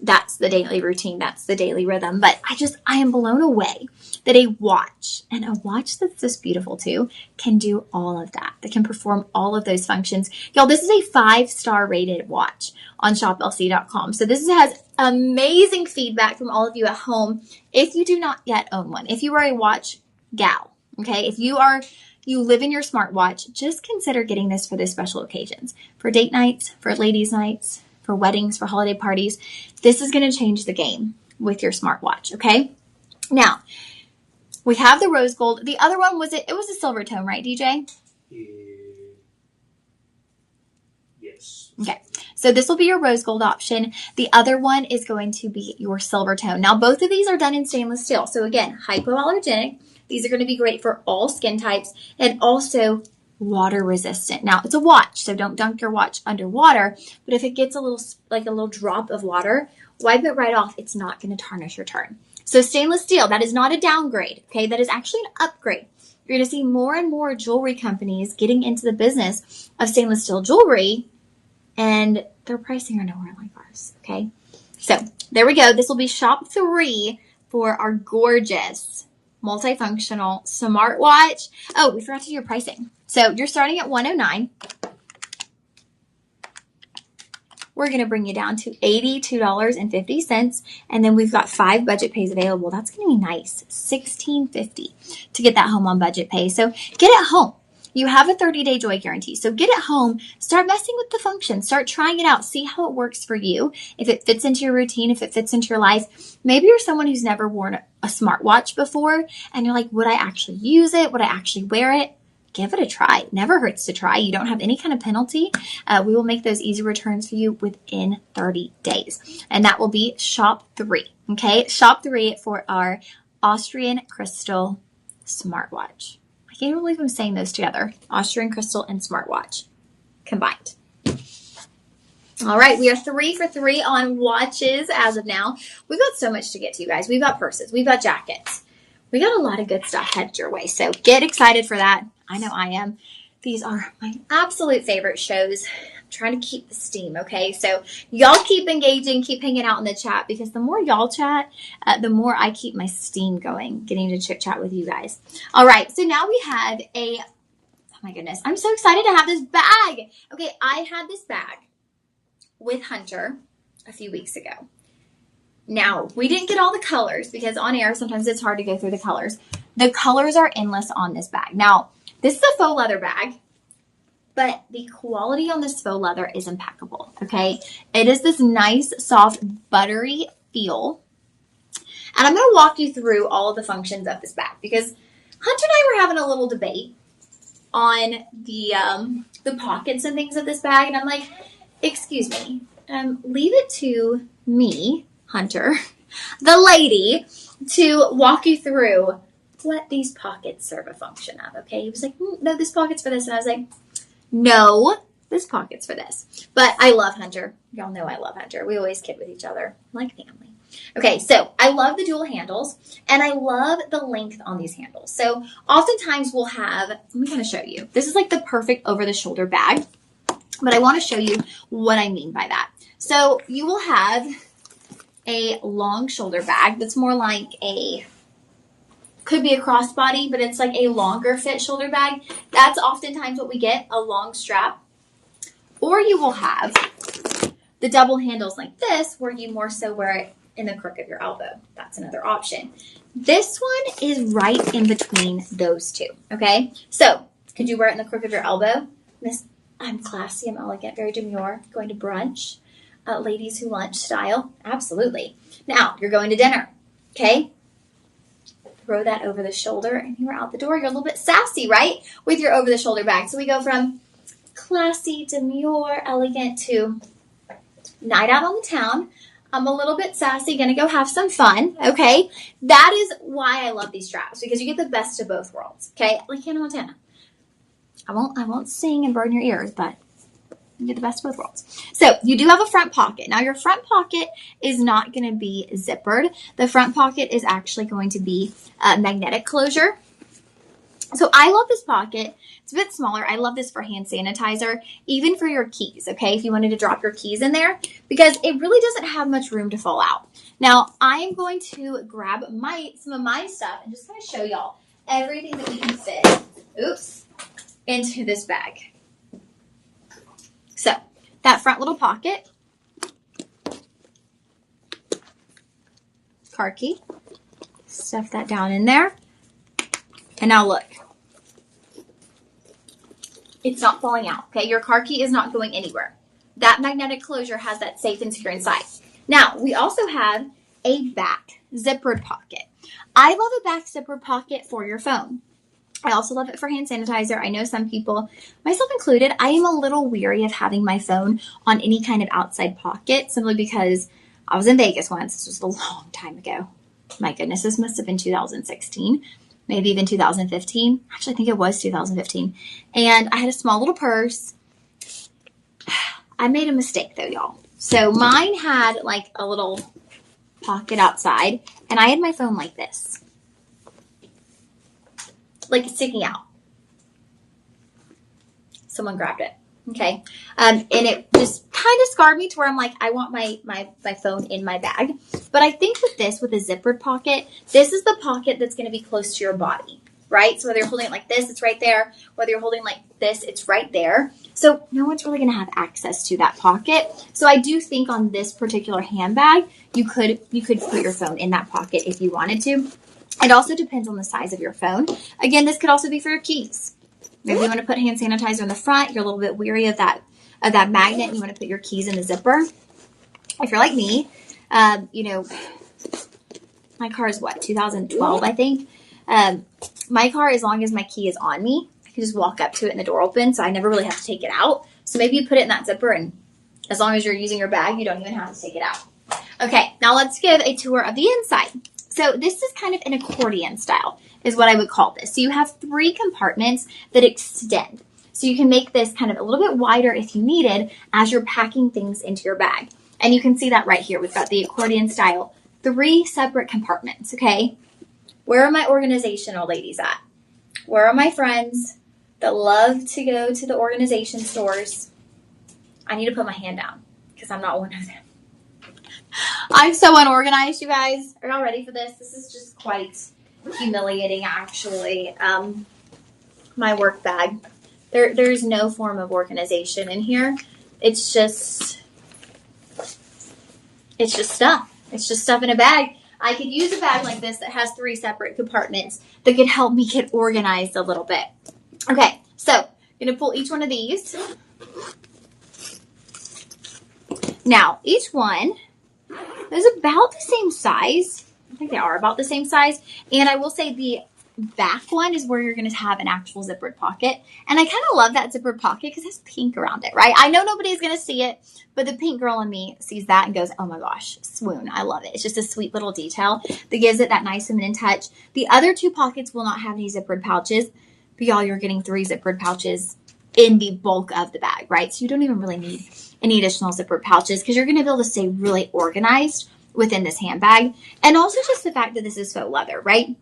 that's the daily routine. That's the daily rhythm. But I am blown away that a watch that's this beautiful too, can do all of that. That can perform all of those functions. Y'all, this is a 5-star rated watch on shoplc.com. So this has amazing feedback from all of you at home. If you do not yet own one, if you are a watch gal, okay, if you are, you live in your smartwatch, just consider getting this for those special occasions. For date nights, for ladies' nights, for weddings, for holiday parties. This is going to change the game with your smartwatch, okay? Now, we have the rose gold. The other one, was it was a silver tone, right, DJ? Yes. Okay, so this will be your rose gold option. The other one is going to be your silver tone. Now, both of these are done in stainless steel. So again, hypoallergenic. These are going to be great for all skin types and also water resistant. Now, it's a watch, so don't dunk your watch underwater. But if it gets a little drop of water, wipe it right off. It's not going to tarnish your turn. So stainless steel, that is not a downgrade, okay? That is actually an upgrade. You're going to see more and more jewelry companies getting into the business of stainless steel jewelry, and their pricing are nowhere like ours, okay? So there we go. This will be shop 3 for our gorgeous multifunctional smartwatch. Oh, we forgot to do your pricing. So you're starting at $109. We're going to bring you down to $82.50. And then we've got 5 budget pays available. That's going to be nice. $16.50 to get that home on budget pay. So get it home. You have a 30-day joy guarantee. So get it home. Start messing with the function. Start trying it out. See how it works for you. If it fits into your routine, if it fits into your life. Maybe you're someone who's never worn a smartwatch before. And you're like, would I actually use it? Would I actually wear it? Give it a try. It never hurts to try. You don't have any kind of penalty. We will make those easy returns for you within 30 days. And that will be shop 3. Okay, shop 3 for our Austrian Crystal smartwatch. I can't believe I'm saying those together. Austrian Crystal and smartwatch combined. All right, we are 3 for 3 on watches as of now. We've got so much to get to, you guys. We've got purses. We've got jackets. We got a lot of good stuff headed your way. So get excited for that. I know I am. These are my absolute favorite shows. I'm trying to keep the steam, okay? So y'all keep engaging, keep hanging out in the chat, because the more y'all chat, the more I keep my steam going, getting to chit chat with you guys. All right, so now we have oh my goodness, I'm so excited to have this bag. Okay, I had this bag with Hunter a few weeks ago. Now, we didn't get all the colors because on air, sometimes it's hard to go through the colors. The colors are endless on this bag. Now, this is a faux leather bag, but the quality on this faux leather is impeccable, okay? It is this nice, soft, buttery feel. And I'm going to walk you through all of the functions of this bag because Hunter and I were having a little debate on the pockets and things of this bag. And I'm like, excuse me, leave it to me, Hunter, the lady, to walk you through what these pockets serve a function of, okay? He was like, no, this pocket's for this. And I was like, no, this pocket's for this. But I love Hunter. Y'all know I love Hunter. We always kid with each other like family. Okay, so I love the dual handles, and I love the length on these handles. So oftentimes we'll have, let me kind of show you. This is like the perfect over-the-shoulder bag, but I want to show you what I mean by that. So you will have a long shoulder bag that's more like could be a crossbody, but it's like a longer fit shoulder bag. That's oftentimes what we get, a long strap. Or you will have the double handles like this, where you more so wear it in the crook of your elbow. That's another option. This one is right in between those two, okay? So, could you wear it in the crook of your elbow? Miss, I'm classy, I'm elegant, very demure, going to brunch, ladies who lunch style, absolutely. Now, you're going to dinner, okay? Throw that over the shoulder and you're out the door. You're a little bit sassy, right? With your over the shoulder bag. So we go from classy, demure, elegant to night out on the town. I'm a little bit sassy, gonna go have some fun, okay? That is why I love these straps, because you get the best of both worlds, okay? Like Hannah Montana. I won't sing and burn your ears, but you get the best of both worlds. So you do have a front pocket. Now your front pocket is not going to be zippered. The front pocket is actually going to be magnetic closure. So I love this pocket. It's a bit smaller. I love this for hand sanitizer, even for your keys, okay? If you wanted to drop your keys in there, because it really doesn't have much room to fall out. Now I am going to grab some of my stuff and just kind of show y'all everything that we can fit, into this bag. So, that front little pocket, car key, stuff that down in there, and now look. It's not falling out, okay? Your car key is not going anywhere. That magnetic closure has that safe and secure inside. Now, we also have a back zippered pocket. I love a back zippered pocket for your phone. I also love it for hand sanitizer. I know some people, myself included, I am a little weary of having my phone on any kind of outside pocket simply because I was in Vegas once. This was a long time ago. My goodness, this must have been 2016, maybe even 2015. Actually, I think it was 2015. And I had a small little purse. I made a mistake though, y'all. So mine had like a little pocket outside, and I had my phone like this. Like it's sticking out. Someone grabbed it. Okay. And it just kind of scarred me to where I'm like, I want my phone in my bag. But I think with this, with a zippered pocket, this is the pocket that's going to be close to your body, right? So whether you're holding it like this, it's right there. Whether you're holding like this, it's right there. So no one's really going to have access to that pocket. So I do think on this particular handbag, you could put your phone in that pocket if you wanted to. It also depends on the size of your phone. Again, this could also be for your keys. Maybe you want to put hand sanitizer in the front. You're a little bit weary of that magnet, and you want to put your keys in the zipper. If you're like me, my car is what, 2012, I think. My car, as long as my key is on me, I can just walk up to it and the door opens, so I never really have to take it out. So maybe you put it in that zipper, and as long as you're using your bag, you don't even have to take it out. Okay, now let's give a tour of the inside. So this is kind of an accordion style, is what I would call this. So you have 3 compartments that extend. So you can make this kind of a little bit wider if you needed as you're packing things into your bag. And you can see that right here. We've got the accordion style, 3 separate compartments, okay? Where are my organizational ladies at? Where are my friends that love to go to the organization stores? I need to put my hand down because I'm not one of them. I'm so unorganized, you guys. Are y'all ready for this? This is just quite humiliating, actually. My work bag. There's no form of organization in here. It's just stuff. It's just stuff in a bag. I could use a bag like this that has 3 separate compartments that could help me get organized a little bit. Okay, so I'm going to pull each one of these. Now, each one is about the same size. I think they are about the same size. And I will say the back one is where you're going to have an actual zippered pocket. And I kind of love that zippered pocket because it has pink around it, right? I know nobody's going to see it, but the pink girl in me sees that and goes, oh my gosh, swoon. I love it. It's just a sweet little detail that gives it that nice feminine touch. The other 2 pockets will not have any zippered pouches, but y'all, you're getting 3 zippered pouches in the bulk of the bag, right? So you don't even really need any additional zippered pouches because you're going to be able to stay really organized within this handbag. And also just the fact that this is faux leather, right?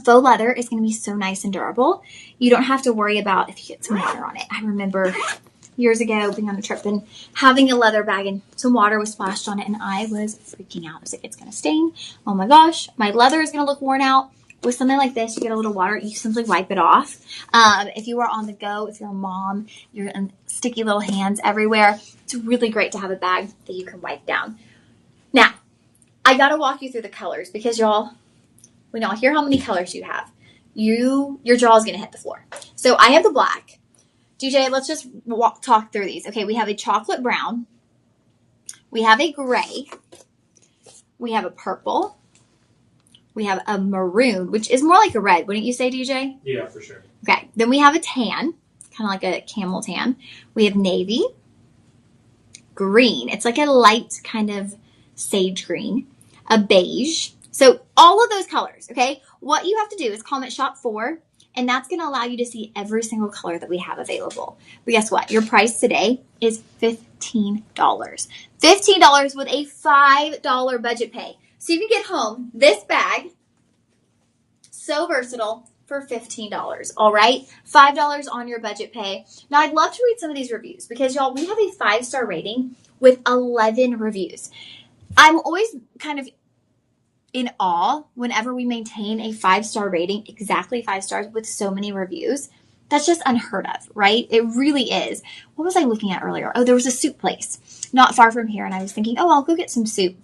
Faux leather is going to be so nice and durable. You don't have to worry about if you get some water on it. I remember years ago being on a trip and having a leather bag and some water was splashed on it and I was freaking out. I was like, it's going to stain. Oh my gosh, my leather is going to look worn out. With something like this, you get a little water, you simply wipe it off. If you are on the go, if you're a mom, you're in sticky little hands everywhere, it's really great to have a bag that you can wipe down. Now, I got to walk you through the colors because y'all, when y'all hear how many colors you have, your jaw is going to hit the floor. So I have the black. DJ, let's just talk through these. Okay, we have a chocolate brown. We have a gray. We have a purple. We have a maroon, which is more like a red, wouldn't you say, DJ? Yeah, for sure. Okay, then we have a tan, kind of like a camel tan. We have navy, green. It's like a light kind of sage green, a beige. So all of those colors, okay? What you have to do is comment shop 4, and that's going to allow you to see every single color that we have available. But guess what? Your price today is $15. $15 with a $5 budget pay. So you can get home this bag, so versatile, for $15, all right? $5 on your budget pay. Now, I'd love to read some of these reviews because, y'all, we have a 5-star rating with 11 reviews. I'm always kind of in awe whenever we maintain a 5-star rating, exactly 5 stars with so many reviews. That's just unheard of, right? It really is. What was I looking at earlier? Oh, there was a soup place not far from here, and I was thinking, oh, I'll go get some soup.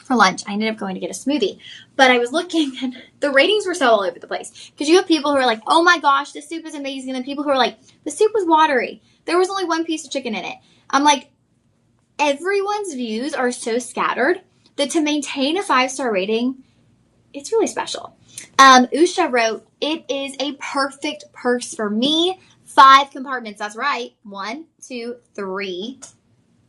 for lunch. I ended up going to get a smoothie, but I was looking and the ratings were so all over the place because you have people who are like, oh my gosh, the soup is amazing. And then people who are like, the soup was watery. There was only one piece of chicken in it. I'm like, everyone's views are so scattered that to maintain a 5-star rating, it's really special. Usha wrote, it is a perfect purse for me. 5 compartments. That's right. 1, 2, 3,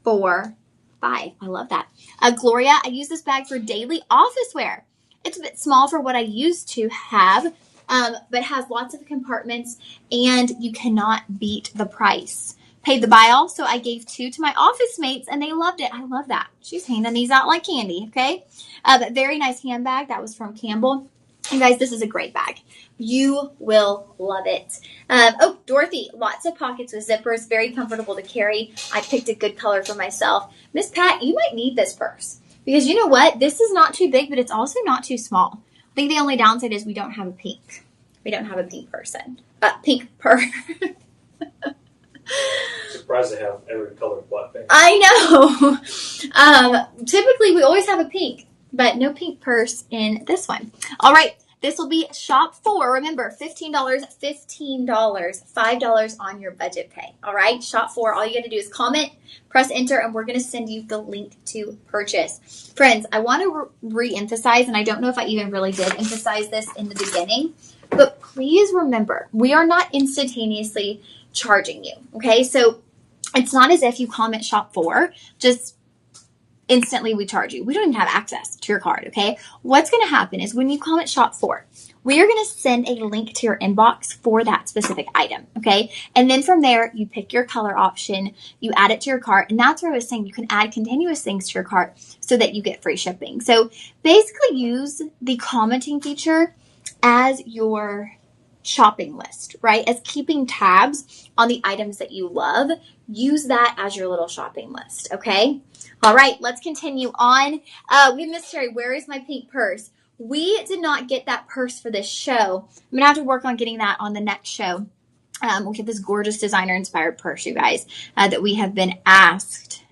4, 5. I love that. Gloria, I use this bag for daily office wear. It's a bit small for what I used to have, but has lots of compartments and you cannot beat the price. Paid the buy all, so I gave 2 to my office mates and they loved it. I love that. She's handing these out like candy, okay? But very nice handbag. That was from Campbell. You guys, this is a great bag. You will love it. Oh, Dorothy, lots of pockets with zippers. Very comfortable to carry. I picked a good color for myself. Miss Pat, you might need this purse. Because you know what? This is not too big, but it's also not too small. I think the only downside is we don't have a pink. We don't have a pink person. Pink purse. Surprised they have every color black thing. I know. Typically, we always have a pink, but no pink purse in this one. All right. This will be shop 4. Remember, $15, $15, $5 on your budget pay. All right. Shop 4. All you got to do is comment, press enter, and we're going to send you the link to purchase. Friends, I want to re-emphasize, and I don't know if I even really did emphasize this in the beginning, but please remember, we are not instantaneously charging you. Okay. So it's not as if you comment shop 4, just instantly we charge you. We don't even have access to your card, okay? What's going to happen is when you comment shop 4, we are going to send a link to your inbox for that specific item, okay? And then from there, you pick your color option, you add it to your cart, and that's where I was saying you can add continuous things to your cart so that you get free shipping. So basically use the commenting feature as your shopping list, right? As keeping tabs on the items that you love. Use that as your little shopping list, okay? All right, let's continue on. We have Miss Terry, where is my pink purse? We did not get that purse for this show. I'm going to have to work on getting that on the next show. We'll get this gorgeous designer-inspired purse, you guys, that we have been asked.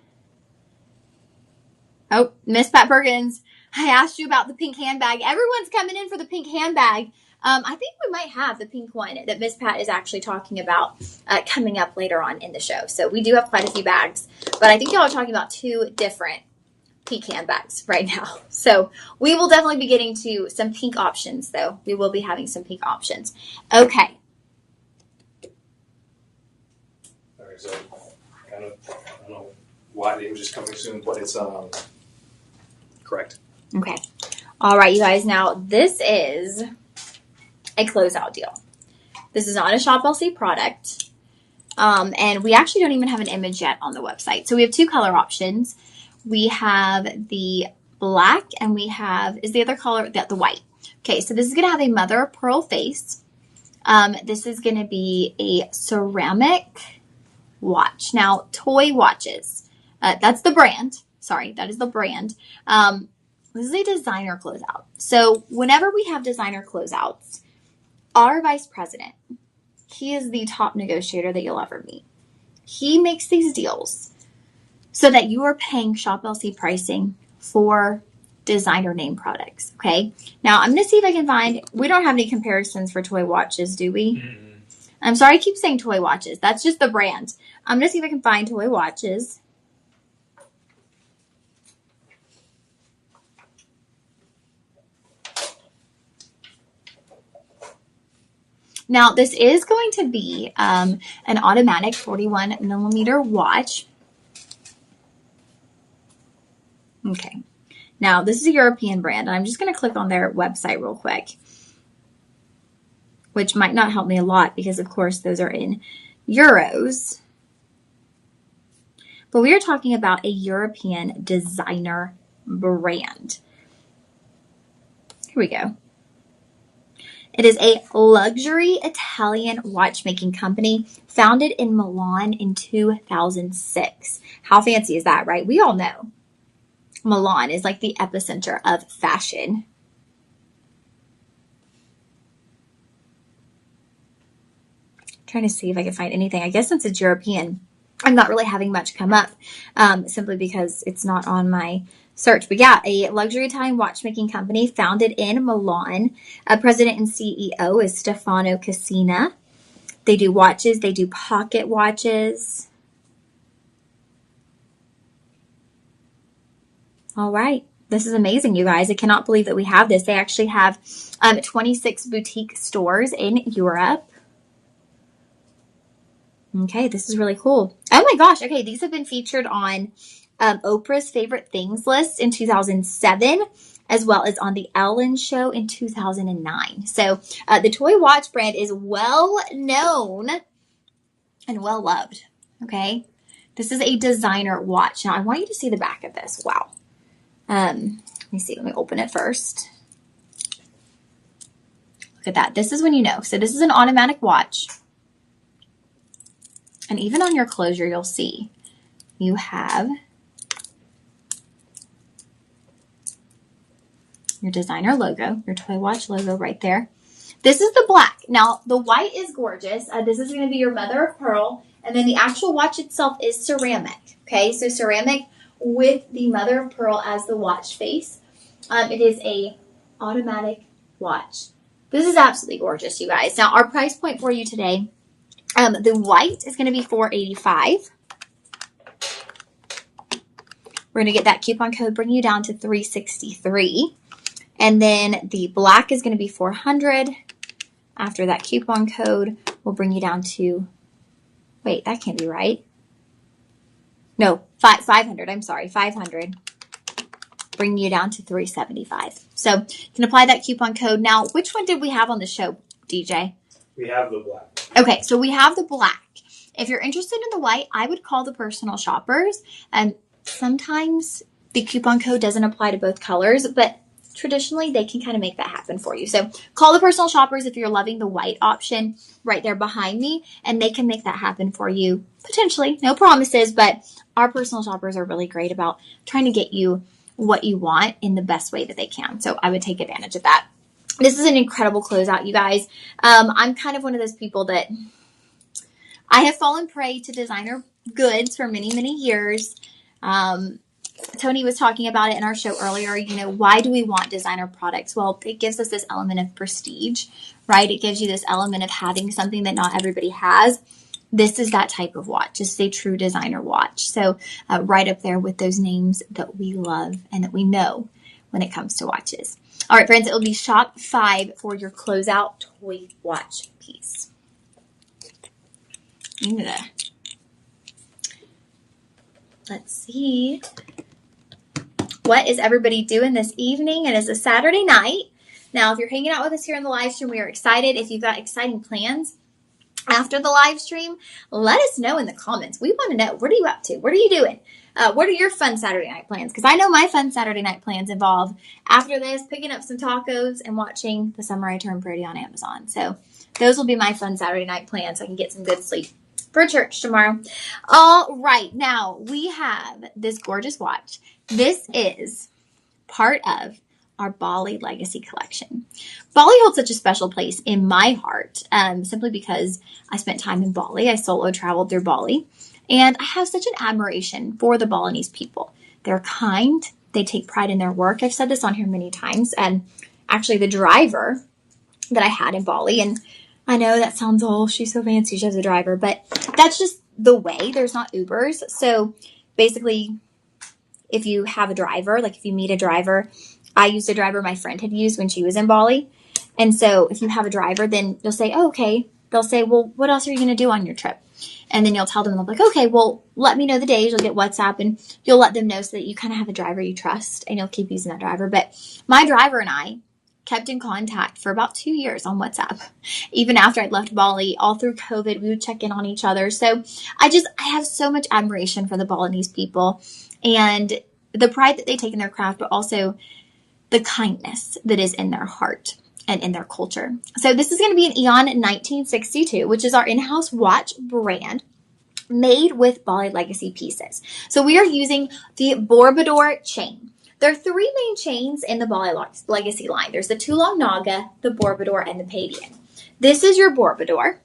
Oh, Miss Pat Perkins, I asked you about the pink handbag. Everyone's coming in for the pink handbag. I think we might have the pink one that Miss Pat is actually talking about coming up later on in the show. So we do have quite a few bags, but I think y'all are talking about 2 different pink handbags right now. So we will definitely be getting to some pink options, though. We will be having some pink options. Okay. All right, so kind of, I don't know why it was just coming soon, but it's correct. Okay. All right, you guys. Now this is a closeout deal. This is not a Shop LC product. And we actually don't even have an image yet on the website. So we have 2 color options. We have the black and we have, is the other color, the white. Okay, so this is going to have a mother of pearl face. This is going to be a ceramic watch. Now, Toy Watches. That's the brand. Sorry, that is the brand. This is a designer closeout. So whenever we have designer closeouts, our vice president, he is the top negotiator that you'll ever meet. He makes these deals so that you are paying Shop LC pricing for designer name products, okay? Now, I'm going to see if I can find, we don't have any comparisons for Toy Watches, do we? Mm-hmm. I'm sorry, I keep saying Toy Watches. That's just the brand. I'm going to see if I can find Toy Watches. Now, this is going to be an automatic 41 millimeter watch. Okay. Now, this is a European brand, and I'm just going to click on their website real quick, which might not help me a lot because, of course, those are in euros. But we are talking about a European designer brand. Here we go. It is a luxury Italian watchmaking company founded in Milan in 2006. How fancy is that, right? We all know Milan is like the epicenter of fashion. Trying to see if I can find anything. I guess since it's European, I'm not really having much come up simply because it's not on my search. But yeah, a luxury Italian watchmaking company founded in Milan. President and CEO is Stefano Cassina. They do watches. They do pocket watches. All right. This is amazing, you guys. I cannot believe that we have this. They actually have 26 boutique stores in Europe. Okay, this is really cool. Oh my gosh. Okay, these have been featured on Oprah's Favorite Things list in 2007, as well as on the Ellen Show in 2009. So the toy watch brand is well known and well loved. Okay, this is a designer watch. Now I want you to see the back of this. Wow. Let me see. Let me open it first. Look at that. This is when you know. So this is an automatic watch. And even on your closure, you'll see you have your designer logo, your toy watch logo right there. This is the black. Now, the white is gorgeous. This is going to be your mother of pearl. And then the actual watch itself is ceramic. Okay, so ceramic with the mother of pearl as the watch face. It is a automatic watch. This is absolutely gorgeous, you guys. Now, our price point for you today, the white is going to be $485. We're going to get that coupon code, bring you down to $363. And then the black is going to be $400. After that coupon code, we'll bring you down to, wait, that can't be right. No, 500. I'm sorry, 500. Bring you down to $375. So you can apply that coupon code. Now, which one did we have on the show, DJ? We have the black. Okay, so we have the black. If you're interested in the white, I would call the personal shoppers. And sometimes the coupon code doesn't apply to both colors, but traditionally they can kind of make that happen for you. So call the personal shoppers if you're loving the white option right there behind me, and they can make that happen for you. Potentially, no promises, but our personal shoppers are really great about trying to get you what you want in the best way that they can. So I would take advantage of that. This is an incredible closeout, you guys. I'm kind of one of those people that I have fallen prey to designer goods for many, many years. Tony was talking about it in our show earlier. You know, why do we want designer products? Well, it gives us this element of prestige, right? It gives you this element of having something that not everybody has. This is that type of watch. This is a true designer watch. So right up there with those names that we love and that we know when it comes to watches. All right, friends, it will be shop 5 for your closeout toy watch piece. Let's see. What is everybody doing this evening? It is a Saturday night. Now, if you're hanging out with us here in the live stream, we are excited. If you've got exciting plans after the live stream, let us know in the comments. We want to know, what are you up to? What are you doing? What are your fun Saturday night plans? Because I know my fun Saturday night plans involve, after this, picking up some tacos and watching The Summer I Turned Pretty on Amazon. So those will be my fun Saturday night plans so I can get some good sleep for church tomorrow. All right. Now, we have this gorgeous watch. This is part of our Bali Legacy collection. Bali holds such a special place in my heart, simply because I spent time in Bali. I solo traveled through Bali, and I have such an admiration for the Balinese people. They're kind. They take pride in their work. I've said this on here many times, and actually the driver that I had in Bali, and I know that sounds, oh, she's so fancy, she has a driver, but that's just the way. There's not Ubers. So basically, if you have a driver, like if you meet a driver, I used a driver my friend had used when she was in Bali. And so if you have a driver, then you'll say, oh, okay. They'll say, well, what else are you going to do on your trip? And then you'll tell them, they'll be like, okay, well, let me know the days. You'll get WhatsApp and you'll let them know so that you kind of have a driver you trust and you'll keep using that driver. But my driver and I kept in contact for about 2 years on WhatsApp. Even after I'd left Bali, all through COVID, we would check in on each other. So I have so much admiration for the Balinese people and the pride that they take in their craft, but also the kindness that is in their heart and in their culture. So this is going to be an Eon 1962, which is our in-house watch brand made with Bali Legacy pieces. So we are using the Borobudur chain. There are 3 main chains in the Bali Legacy line. There's the Tulung Naga, the Borobudur, and the Padian. This is your Borobudur.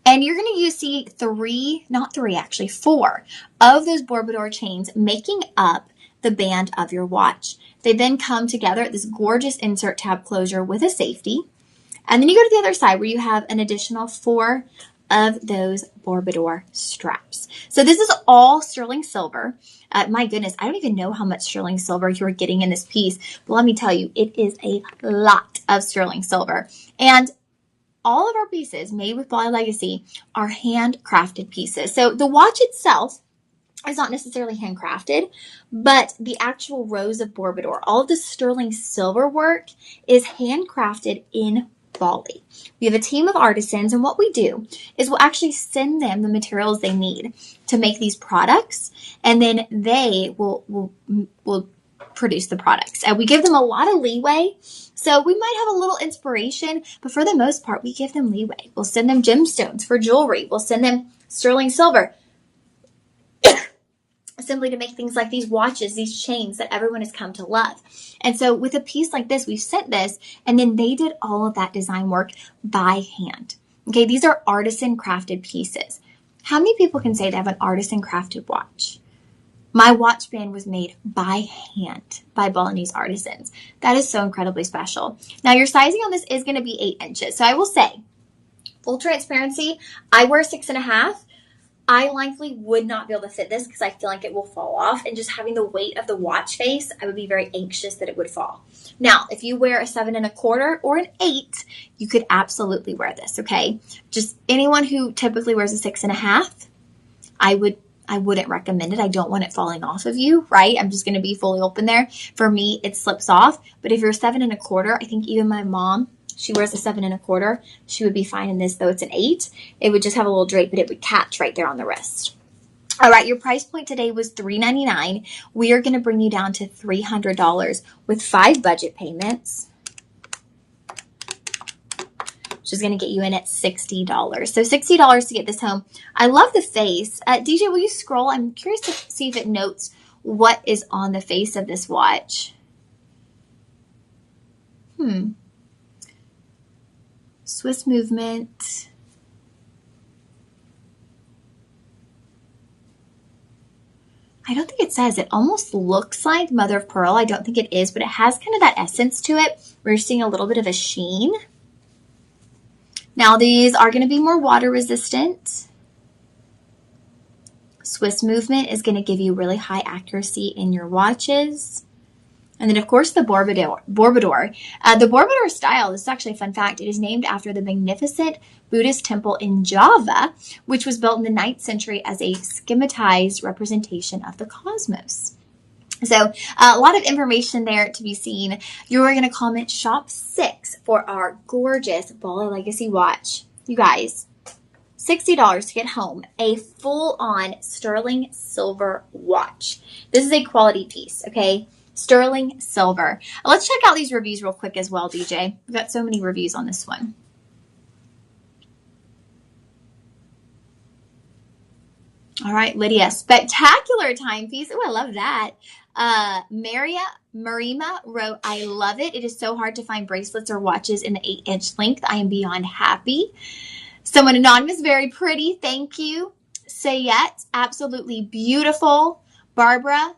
And you're going to see 4 of those Borobudur chains making up the band of your watch. They then come together at this gorgeous insert tab closure with a safety. And then you go to the other side where you have an additional 4 of those Bourbador straps. So this is all sterling silver. My goodness, I don't even know how much sterling silver you're getting in this piece, but let me tell you, it is a lot of sterling silver. And all of our pieces made with Bali Legacy are handcrafted pieces. So the watch itself is not necessarily handcrafted, but the actual rows of Bourbador, all of the sterling silver work is handcrafted in Bali. We have a team of artisans, and what we do is we'll actually send them the materials they need to make these products, and then they will produce the products. And we give them a lot of leeway, so we might have a little inspiration, but for the most part, we give them leeway. We'll send them gemstones for jewelry. We'll send them sterling silver simply to make things like these watches, these chains that everyone has come to love. And so with a piece like this, we've sent this, and then they did all of that design work by hand. Okay, these are artisan crafted pieces. How many people can say they have an artisan crafted watch? My watch band was made by hand by Balinese artisans. That is so incredibly special. Now your sizing on this is going to be 8 inches. So I will say, full transparency, I wear 6.5. I likely would not be able to fit this because I feel like it will fall off. And just having the weight of the watch face, I would be very anxious that it would fall. Now, if you wear a 7.25 or an 8, you could absolutely wear this, okay? Just anyone who typically wears a 6.5, I wouldn't recommend it. I don't want it falling off of you, right? I'm just going to be fully open there. For me, it slips off. But if you're 7.25, I think even my mom, she wears a 7.25. She would be fine in this, though it's an 8. It would just have a little drape, but it would catch right there on the wrist. All right, your price point today was $399. We are going to bring you down to $300 with 5 budget payments, which is going to get you in at $60. So $60 to get this home. I love the face. DJ, will you scroll? I'm curious to see if it notes what is on the face of this watch. Swiss movement. I don't think it says. It almost looks like mother of pearl. I don't think it is, but it has kind of that essence to it. We're seeing a little bit of a sheen. Now these are going to be more water resistant. Swiss movement is going to give you really high accuracy in your watches. And then, of course, the Bourbador. The Bourbador style, this is actually a fun fact, it is named after the magnificent Buddhist temple in Java, which was built in the 9th century as a schematized representation of the cosmos. So a lot of information there to be seen. You're going to comment shop 6 for our gorgeous Bali Legacy watch. You guys, $60 to get home a full-on sterling silver watch. This is a quality piece, okay? Sterling silver. Let's check out these reviews real quick as well, DJ. We've got so many reviews on this one. All right, Lydia, spectacular timepiece. Oh, I love that. Marima wrote, I love it. It is so hard to find bracelets or watches in the 8-inch length. I am beyond happy. Someone anonymous, very pretty. Thank you. Sayette, absolutely beautiful. Barbara,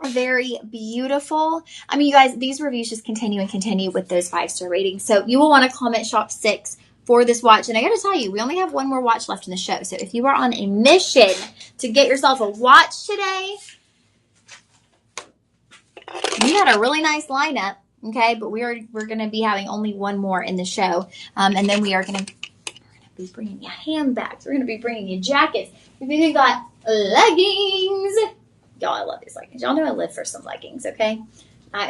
very beautiful. I mean, you guys, these reviews just continue and continue with those 5-star ratings. So you will want to comment shop 6 for this watch. And I got to tell you, we only have one more watch left in the show. So if you are on a mission to get yourself a watch today, we got a really nice lineup. Okay, but we're going to be having only one more in the show. And then we're going to be bringing you handbags. We're going to be bringing you jackets. We've even got leggings. Y'all, I love these leggings. Y'all know I live for some leggings, okay?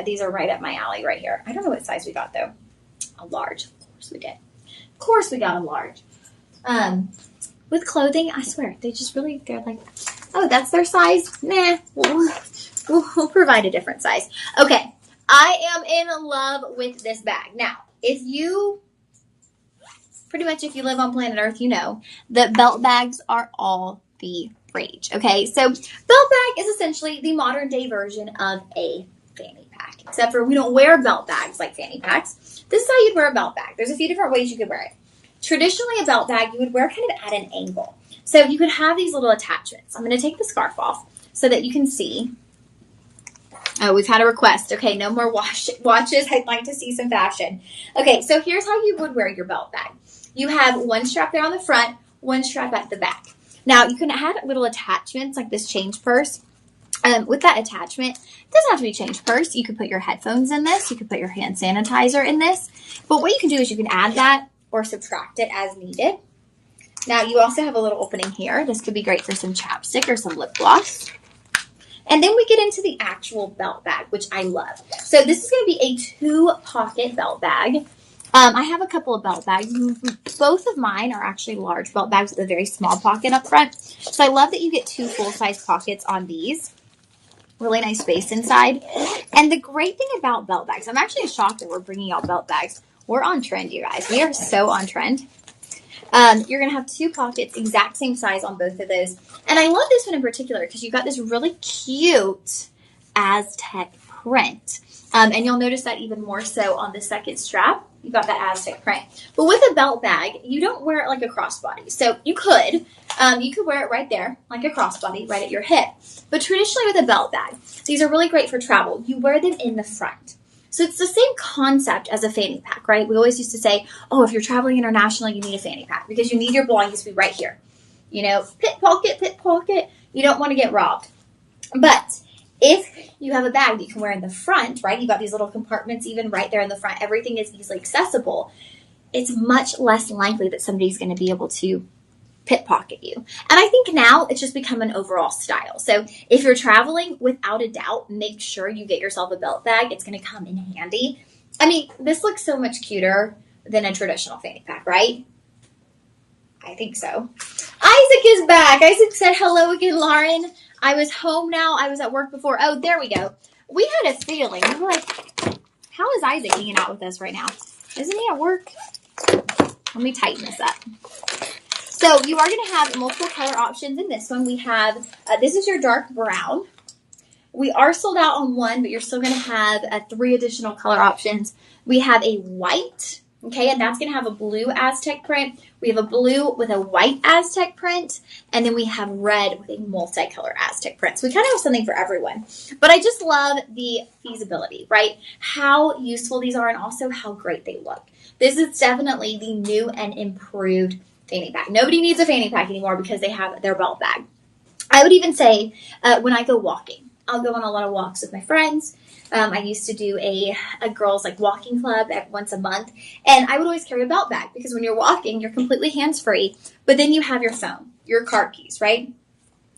These are right up my alley right here. I don't know what size we got, though. A large. Of course we did. Of course we got a large. With clothing, I swear, they're like, oh, that's their size? Nah, we'll provide a different size. Okay, I am in love with this bag. Now, if you live on planet Earth, you know that belt bags are all the rage. Okay, so belt bag is essentially the modern day version of a fanny pack, except for we don't wear belt bags like fanny packs. This is how you'd wear a belt bag. There's a few different ways you could wear it. Traditionally, a belt bag you would wear kind of at an angle. So you could have these little attachments. I'm going to take the scarf off so that you can see Oh, we've had a request. Okay, no more watches. I'd like to see some fashion. Okay, so here's how you would wear your belt bag. You have one strap there on the front, one strap at the back. Now, you can add little attachments like this change purse. With that attachment, it doesn't have to be change purse. You could put your headphones in this. You could put your hand sanitizer in this. But what you can do is you can add that or subtract it as needed. Now, you also have a little opening here. This could be great for some chapstick or some lip gloss. And then we get into the actual belt bag, which I love. So this is going to be a 2-pocket belt bag. I have a couple of belt bags. Both of mine are actually large belt bags with a very small pocket up front. So I love that you get 2 full-size pockets on these. Really nice space inside. And the great thing about belt bags, I'm actually shocked that we're bringing out belt bags. We're on trend, you guys. We are so on trend. You're going to have 2 pockets, exact same size on both of those. And I love this one in particular because you've got this really cute Aztec print. And you'll notice that even more so on the second strap. You've got that Aztec print. But with a belt bag, you don't wear it like a crossbody. So you could wear it right there, like a crossbody, right at your hip. But traditionally with a belt bag, these are really great for travel. You wear them in the front. So it's the same concept as a fanny pack, right? We always used to say, oh, if you're traveling internationally, you need a fanny pack because you need your belongings to be right here. You know, pit pocket. You don't want to get robbed. But if you have a bag that you can wear in the front, right? You've got these little compartments even right there in the front. Everything is easily accessible. It's much less likely that somebody's going to be able to pickpocket you. And I think now it's just become an overall style. So if you're traveling, without a doubt, make sure you get yourself a belt bag. It's going to come in handy. I mean, this looks so much cuter than a traditional fanny pack, right? I think so. Isaac is back. Isaac said hello again, Lauren. I was home now. I was at work before. Oh, there we go. We had a feeling. We were like, how is Isaac hanging out with us right now? Isn't he at work? Let me tighten this up. So you are going to have multiple color options in this one. We have, this is your dark brown. We are sold out on one, but you're still going to have 3 additional color options. We have a white, okay, and that's going to have a blue Aztec print. We have a blue with a white Aztec print, and then we have red with a multicolor Aztec print. So we kind of have something for everyone. But I just love the feasibility, right? How useful these are and also how great they look. This is definitely the new and improved fanny pack. Nobody needs a fanny pack anymore because they have their belt bag. I would even say when I go walking, I'll go on a lot of walks with my friends. I used to do a girls like walking club once a month, and I would always carry a belt bag because when you're walking, you're completely hands-free, but then you have your phone, your car keys, right?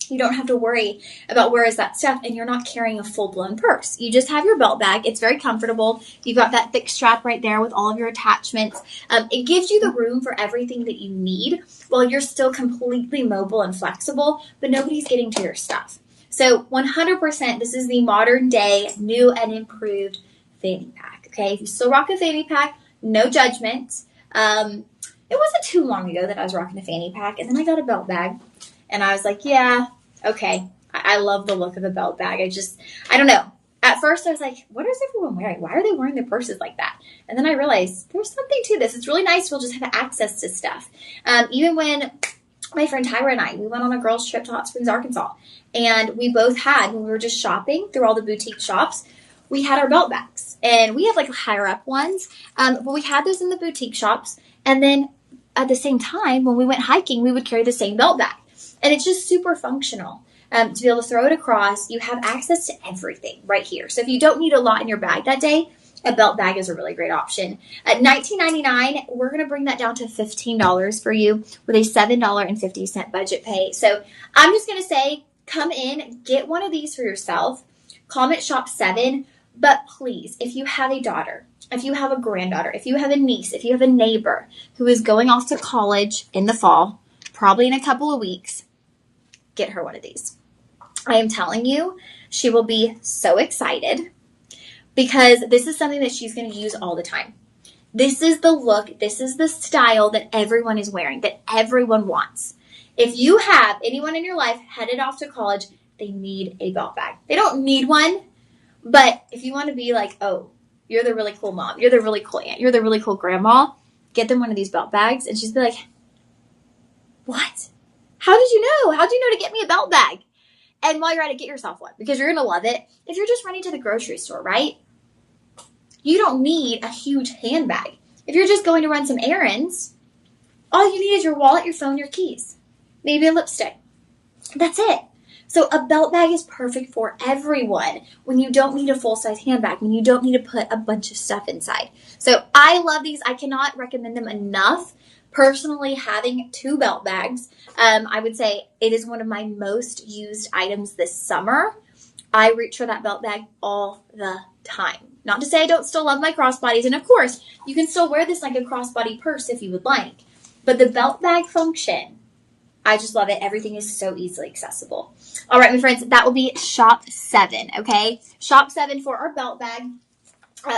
You don't have to worry about where is that stuff, and you're not carrying a full-blown purse. You just have your belt bag. It's very comfortable. You've got that thick strap right there with all of your attachments. It gives you the room for everything that you need while you're still completely mobile and flexible, but nobody's getting to your stuff. So 100%, this is the modern day, new and improved fanny pack, okay? If you still rock a fanny pack, no judgment. It wasn't too long ago that I was rocking a fanny pack, and then I got a belt bag, and I was like, yeah, okay. I love the look of a belt bag. I don't know. At first, I was like, what is everyone wearing? Why are they wearing their purses like that? And then I realized there's something to this. It's really nice to just have access to stuff. Even when my friend Tyra and I, we went on a girls' trip to Hot Springs, Arkansas, and we both had, when we were just shopping through all the boutique shops, we had our belt bags. And we have like higher up ones, but we had those in the boutique shops. And then at the same time, when we went hiking, we would carry the same belt bag. And it's just super functional. To be able to throw it across, you have access to everything right here. So if you don't need a lot in your bag that day, a belt bag is a really great option. At $19.99, we're going to bring that down to $15 for you with a $7.50 budget pay. So I'm just going to say, come in, get one of these for yourself. Comment Shop 7. But please, if you have a daughter, if you have a granddaughter, if you have a niece, if you have a neighbor who is going off to college in the fall, probably in a couple of weeks, get her one of these. I am telling you, she will be so excited because this is something that she's going to use all the time. This is the look, this is the style that everyone is wearing, that everyone wants. If you have anyone in your life headed off to college, they need a belt bag. They don't need one, but if you want to be like, oh, you're the really cool mom, you're the really cool aunt, you're the really cool grandma, get them one of these belt bags, and she's be like, what? How did you know? How did you know to get me a belt bag? And while you're at it, get yourself one because you're going to love it. If you're just running to the grocery store, right? You don't need a huge handbag. If you're just going to run some errands, all you need is your wallet, your phone, your keys, maybe a lipstick. That's it. So a belt bag is perfect for everyone when you don't need a full-size handbag, when you don't need to put a bunch of stuff inside. So I love these. I cannot recommend them enough. Personally, having 2 belt bags, I would say it is one of my most used items this summer. I reach for that belt bag all the time. Not to say I don't still love my crossbodies, and of course, you can still wear this like a crossbody purse if you would like. But the belt bag function, I just love it. Everything is so easily accessible. All right, my friends, that will be shop 7, okay? Shop 7 for our belt bag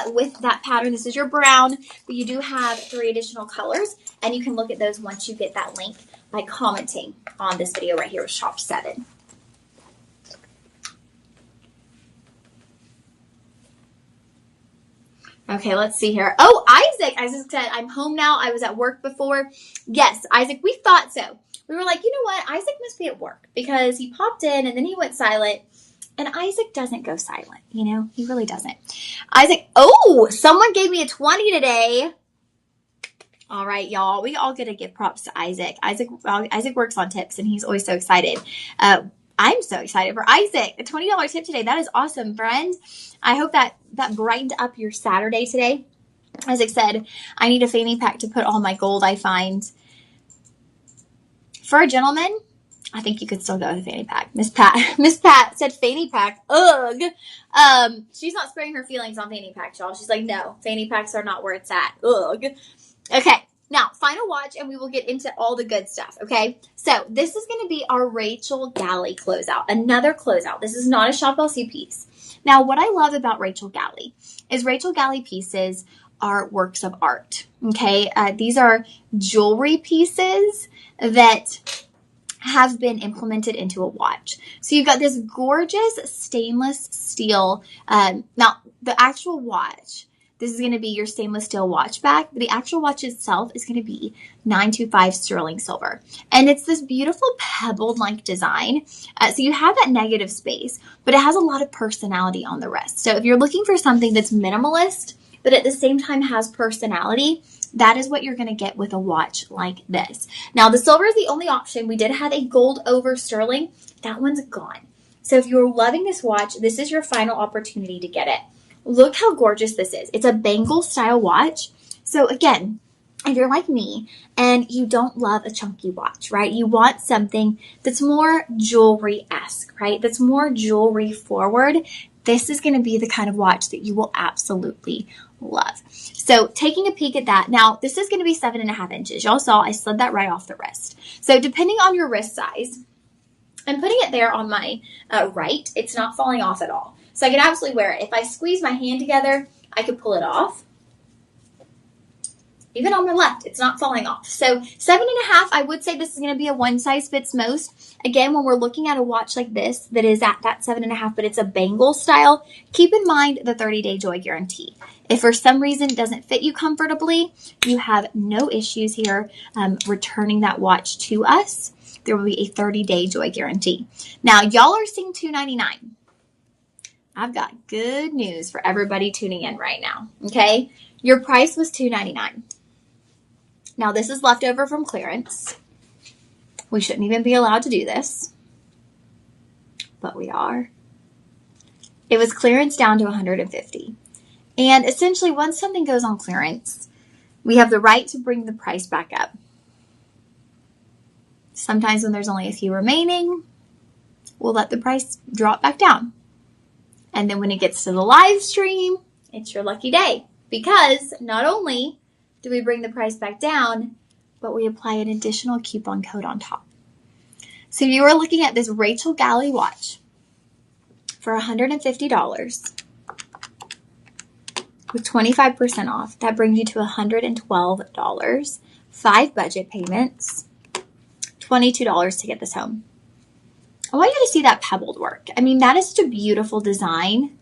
with that pattern. This is your brown, but you do have 3 additional colors, and you can look at those once you get that link by commenting on this video right here with shop 7. Okay, let's see here. Oh, Isaac. Isaac said, I'm home now. I was at work before. Yes, Isaac, we thought so. We were like, you know what? Isaac must be at work because he popped in and then he went silent. And Isaac doesn't go silent, you know? He really doesn't. Isaac, oh, someone gave me a 20 today. All right, y'all. We all get to give props to Isaac. Isaac works on tips and he's always so excited. I'm so excited for Isaac. A $20 tip today. That is awesome, friend. I hope that brightened up your Saturday today. Isaac said, I need a fanny pack to put all my gold I find. For a gentleman, I think you could still go with a fanny pack. Miss Pat said fanny pack. Ugh. She's not sparing her feelings on fanny packs, y'all. She's like, no, fanny packs are not where it's at. Ugh. Okay. Now, final watch, and we will get into all the good stuff, okay? So, this is going to be our Rachel Galley closeout. Another closeout. This is not a Shop LC piece. Now, what I love about Rachel Galley is Rachel Galley pieces are works of art, okay? These are jewelry pieces that have been implemented into a watch. So, you've got this gorgeous stainless steel. Now, the actual watch, this is going to be your stainless steel watch back. But the actual watch itself is going to be 925 sterling silver. And it's this beautiful pebbled-like design. So you have that negative space, but it has a lot of personality on the wrist. So if you're looking for something that's minimalist, but at the same time has personality, that is what you're going to get with a watch like this. Now, the silver is the only option. We did have a gold over sterling. That one's gone. So if you're loving this watch, this is your final opportunity to get it. Look how gorgeous this is. It's a bangle style watch. So again, if you're like me and you don't love a chunky watch, right? You want something that's more jewelry-esque, right? That's more jewelry forward. This is going to be the kind of watch that you will absolutely love. So taking a peek at that. Now, this is going to be 7.5 inches. Y'all saw I slid that right off the wrist. So depending on your wrist size, I'm putting it there on my right. It's not falling off at all. So I can absolutely wear it. If I squeeze my hand together, I could pull it off. Even on my left, it's not falling off. So 7.5, I would say this is going to be a one size fits most. Again, when we're looking at a watch like this that is at that 7.5, but it's a bangle style, keep in mind the 30-day joy guarantee. If for some reason it doesn't fit you comfortably, you have no issues here returning that watch to us. There will be a 30-day joy guarantee. Now, y'all are seeing $299. I've got good news for everybody tuning in right now, okay? Your price was $299. Now, this is leftover from clearance. We shouldn't even be allowed to do this, but we are. It was clearance down to $150. And essentially, once something goes on clearance, we have the right to bring the price back up. Sometimes when there's only a few remaining, we'll let the price drop back down. And then when it gets to the live stream, it's your lucky day. Because not only do we bring the price back down, but we apply an additional coupon code on top. So you are looking at this Rachel Galley watch for $150 with 25% off. That brings you to $112. 5 budget payments, $22 to get this home. I want you to see that pebbled work. I mean, that is such a beautiful design.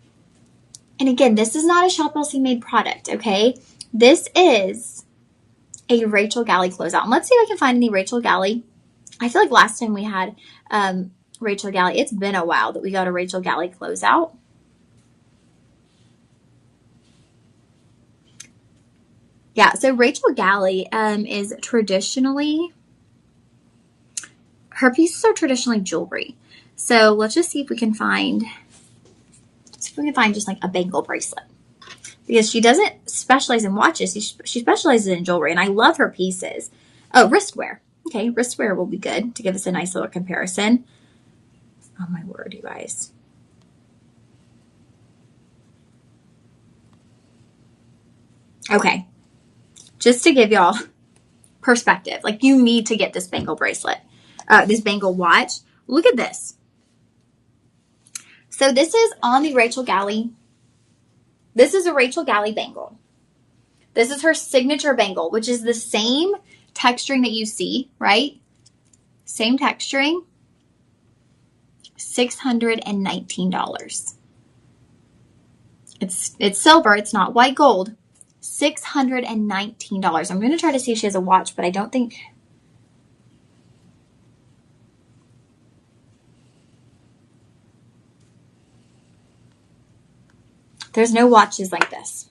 And again, this is not a Shop LC made product, okay? This is a Rachel Galley closeout. And let's see if I can find any Rachel Galley. I feel like last time we had Rachel Galley. It's been a while that we got a Rachel Galley closeout. Yeah, so Rachel Galley is traditionally, her pieces are traditionally jewelry. So let's just see if we can find just like a bangle bracelet. Because she doesn't specialize in watches. She specializes in jewelry, and I love her pieces. Oh, wristwear. Okay, wristwear will be good to give us a nice little comparison. Oh my word, you guys. Okay, just to give y'all perspective, like you need to get this bangle bracelet, this bangle watch. Look at this. So this is on the Rachel Galley. This is a Rachel Galley bangle. This is her signature bangle, which is the same texturing that you see, right? Same texturing. $619. It's silver. It's not white gold. $619. I'm going to try to see if she has a watch, but I don't think. There's no watches like this.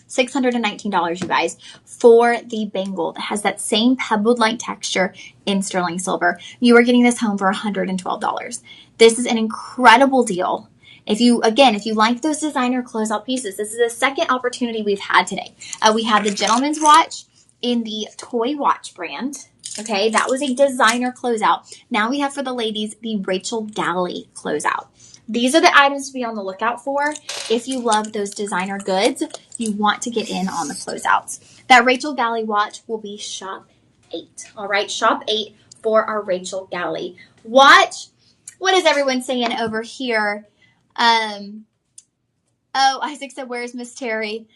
$619, you guys, for the bangle that has that same pebbled-like texture in sterling silver. You are getting this home for $112. This is an incredible deal. If you like those designer closeout pieces, this is the second opportunity we've had today. We had the gentleman's watch in the Toy Watch brand. Okay, that was a designer closeout. Now we have for the ladies the Rachel Galley closeout. These are the items to be on the lookout for. If you love those designer goods, you want to get in on the closeouts. That Rachel Galley watch will be shop 8. All right, shop 8 for our Rachel Galley watch. What is everyone saying over here? Oh, Isaac said, "Where's Miss Terry?"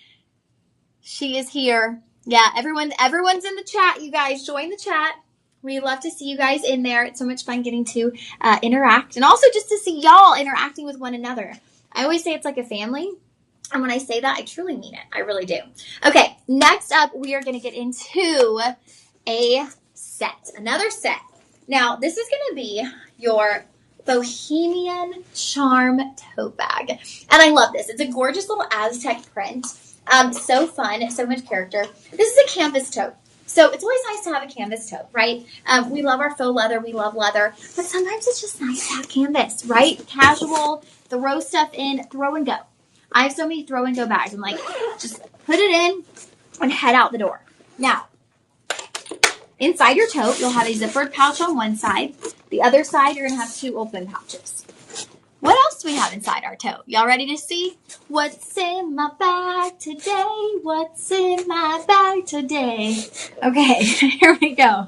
She is here. Yeah, everyone's in the chat. You guys join the chat. We love to see you guys in there. It's so much fun getting to interact, and also just to see y'all interacting with one another. I always say it's like a family, and when I say that, I truly mean it. I really do. Okay, next up, we are going to get into a set, another set. Now, this is going to be your Bohemian Charm tote bag, and I love this. It's a gorgeous little Aztec print. So fun, so much character. This is a canvas tote. So it's always nice to have a canvas tote, right? We love our faux leather. We love leather. But sometimes it's just nice to have canvas, right? Casual, throw stuff in, throw and go. I have so many throw and go bags. I'm like, just put it in and head out the door. Now, inside your tote, you'll have a zippered pouch on one side. The other side, you're going to have 2 open pouches. What else do we have inside our tote? Y'all ready to see? What's in my bag today? What's in my bag today? Okay, here we go.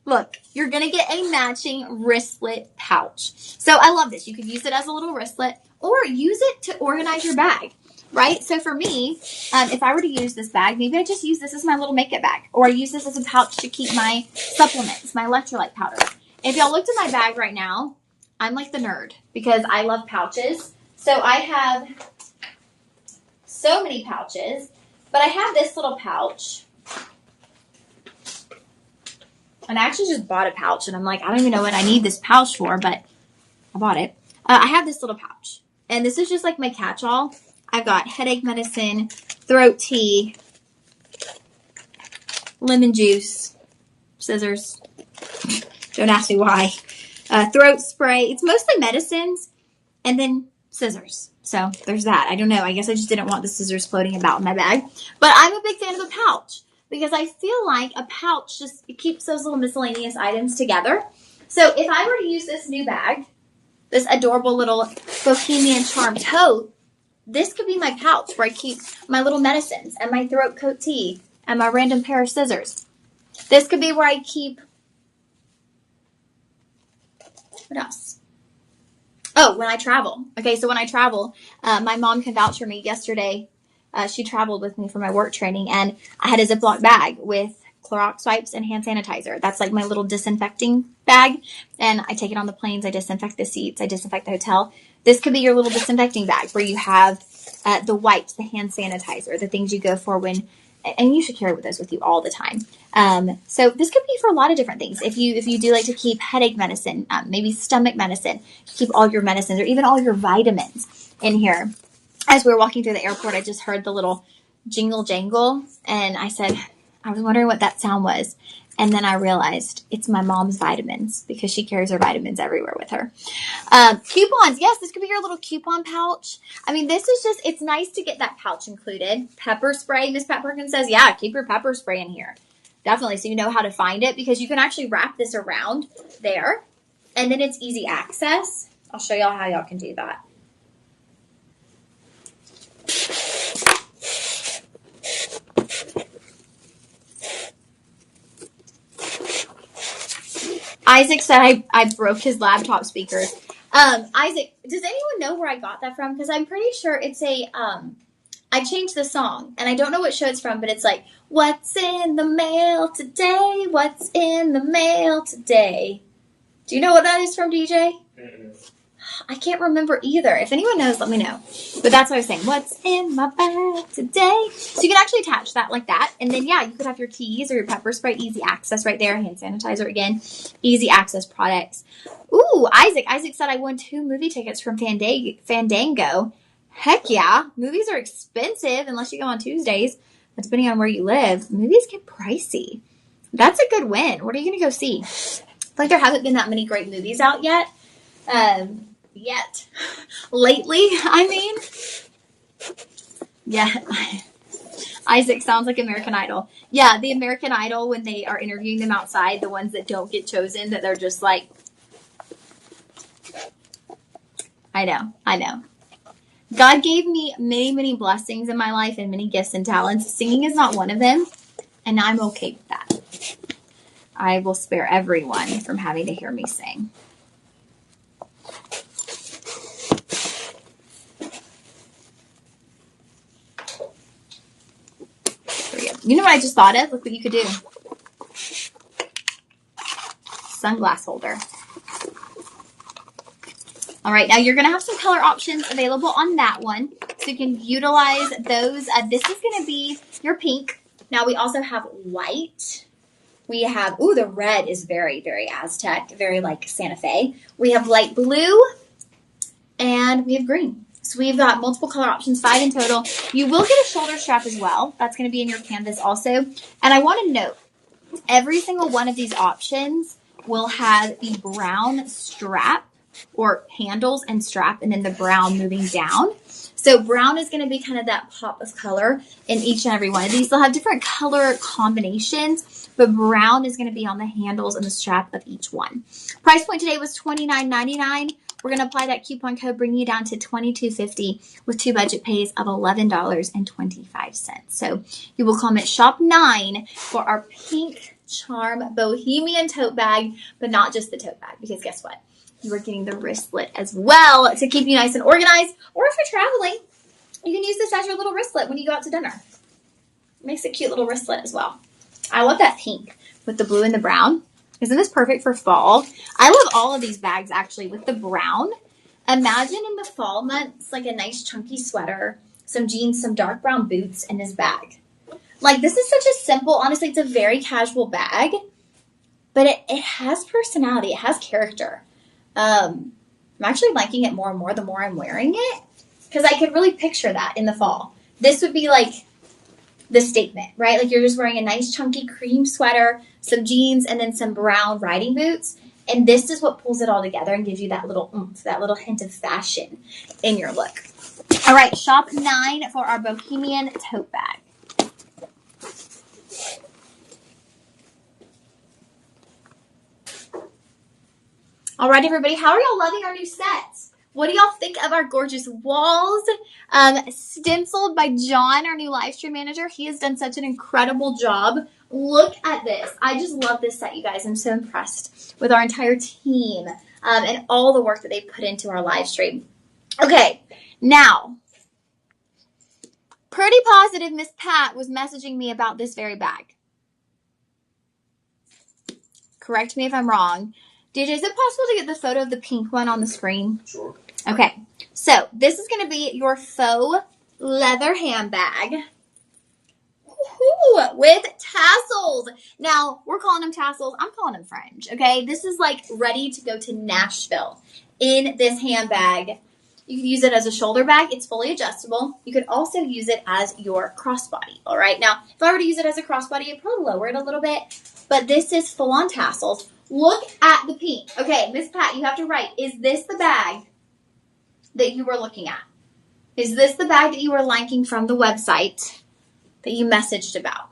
Look, you're going to get a matching wristlet pouch. So I love this. You could use it as a little wristlet or use it to organize your bag, right? So for me, if I were to use this bag, maybe I just use this as my little makeup bag, or I use this as a pouch to keep my supplements, my electrolyte powder. If y'all looked at my bag right now, I'm like the nerd because I love pouches. So I have so many pouches, but I have this little pouch. And I actually just bought a pouch, and I'm like, I don't even know what I need this pouch for, but I bought it. I have this little pouch, and this is just like my catch-all. I've got headache medicine, throat tea, lemon juice, scissors. Don't ask me why. Throat spray. It's mostly medicines, and then scissors. So there's that. I don't know. I guess I just didn't want the scissors floating about in my bag. But I'm a big fan of the pouch because I feel like a pouch it keeps those little miscellaneous items together. So if I were to use this new bag, this adorable little Bohemian Charm tote, this could be my pouch where I keep my little medicines and my throat coat tea and my random pair of scissors. This could be where I keep, what else? Oh, when I travel. Okay, so when I travel, my mom can vouch for me. Yesterday, she traveled with me for my work training, and I had a Ziploc bag with Clorox wipes and hand sanitizer. That's like my little disinfecting bag, and I take it on the planes. I disinfect the seats. I disinfect the hotel. This could be your little disinfecting bag where you have the wipes, the hand sanitizer, the things you go for when and you should carry those with you all the time. So this could be for a lot of different things. If you do like to keep headache medicine, maybe stomach medicine, keep all your medicines or even all your vitamins in here. As we were walking through the airport, I just heard the little jingle jangle, and I said, I was wondering what that sound was. And then I realized it's my mom's vitamins because she carries her vitamins everywhere with her. Coupons. Yes, this could be your little coupon pouch. I mean, this is just, it's nice to get that pouch included. Pepper spray. Miss Pat Perkins says, yeah, keep your pepper spray in here. Definitely. So you know how to find it because you can actually wrap this around there and then it's easy access. I'll show y'all how y'all can do that. Isaac said I broke his laptop speakers. Isaac, does anyone know where I got that from? Because I'm pretty sure it's a, I changed the song, and I don't know what show it's from, but it's like, what's in the mail today? What's in the mail today? Do you know what that is from, DJ? I can't remember either. If anyone knows, let me know. But that's what I was saying. What's in my bag today? So you can actually attach that like that. And then, yeah, you could have your keys or your pepper spray. Easy access right there. Hand sanitizer again. Easy access products. Ooh, Isaac. Isaac said I won 2 movie tickets from Fandango. Heck yeah. Movies are expensive unless you go on Tuesdays. But depending on where you live, movies get pricey. That's a good win. What are you going to go see? I feel like there haven't been that many great movies out yet. Lately, I mean. Yeah. Isaac sounds like American Idol. Yeah, the American Idol, when they are interviewing them outside, the ones that don't get chosen, that they're just like, I know. God gave me many, many blessings in my life and many gifts and talents. Singing is not one of them, and I'm okay with that. I will spare everyone from having to hear me sing. You know what I just thought of? Look what you could do. Sunglass holder. All right, now you're going to have some color options available on that one. So you can utilize those. This is going to be your pink. Now we also have white. We have, ooh, the red is very, very Aztec, very like Santa Fe. We have light blue and we have green. So we've got multiple color options, 5 in total. You will get a shoulder strap as well. That's going to be in your canvas also. And I want to note, every single one of these options will have the brown strap or handles and strap, and then the brown moving down. So brown is going to be kind of that pop of color in each and every one of these. They'll have different color combinations, but brown is going to be on the handles and the strap of each one. Price point today was $29.99. We're going to apply that coupon code, bringing you down to $22.50 with 2 budget pays of $11.25. So you will comment shop 9 for our pink charm bohemian tote bag, but not just the tote bag, because guess what? You are getting the wristlet as well to keep you nice and organized. Or if you're traveling, you can use this as your little wristlet when you go out to dinner. It makes a cute little wristlet as well. I love that pink with the blue and the brown. Isn't this perfect for fall? I love all of these bags, actually, with the brown. Imagine in the fall months, like a nice chunky sweater, some jeans, some dark brown boots, and this bag. Like, this is such a simple, honestly, it's a very casual bag, but it has personality. It has character. I'm actually liking it more and more the more I'm wearing it, because I could really picture that in the fall. This would be like the statement, right? Like you're just wearing a nice chunky cream sweater, some jeans, and then some brown riding boots. And this is what pulls it all together and gives you that little oomph, that little hint of fashion in your look. All right, shop 9 for our bohemian tote bag. All right, everybody, how are y'all loving our new sets? What do y'all think of our gorgeous walls? Stenciled by John, our new live stream manager. He has done such an incredible job. Look at this. I just love this set, you guys. I'm so impressed with our entire team and all the work that they've put into our live stream. Okay, now, pretty positive Miss Pat was messaging me about this very bag. Correct me if I'm wrong. DJ, is it possible to get the photo of the pink one on the screen? Sure. Okay, so this is going to be your faux leather handbag. Woohoo! With tassels. Now, we're calling them tassels. I'm calling them fringe, okay? This is like ready to go to Nashville in this handbag. You can use it as a shoulder bag. It's fully adjustable. You could also use it as your crossbody, all right? Now, if I were to use it as a crossbody, it'd probably lower it a little bit, but this is full-on tassels. Look at the pink. Okay, Miss Pat, you have to write, is this the bag that you were looking at? Is this the bag that you were liking from the website that you messaged about?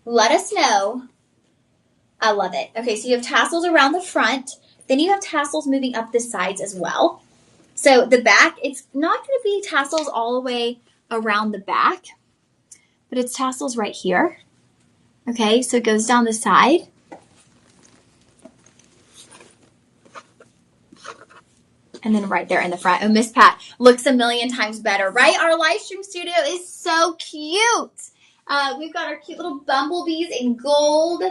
Let us know. I love it. Okay, so you have tassels around the front. Then you have tassels moving up the sides as well. So the back, it's not going to be tassels all the way around the back, but it's tassels right here. Okay, so it goes down the side. And then right there in the front. Oh, Miss Pat looks a million times better, right? Our live stream studio is so cute. We've got our cute little bumblebees in gold.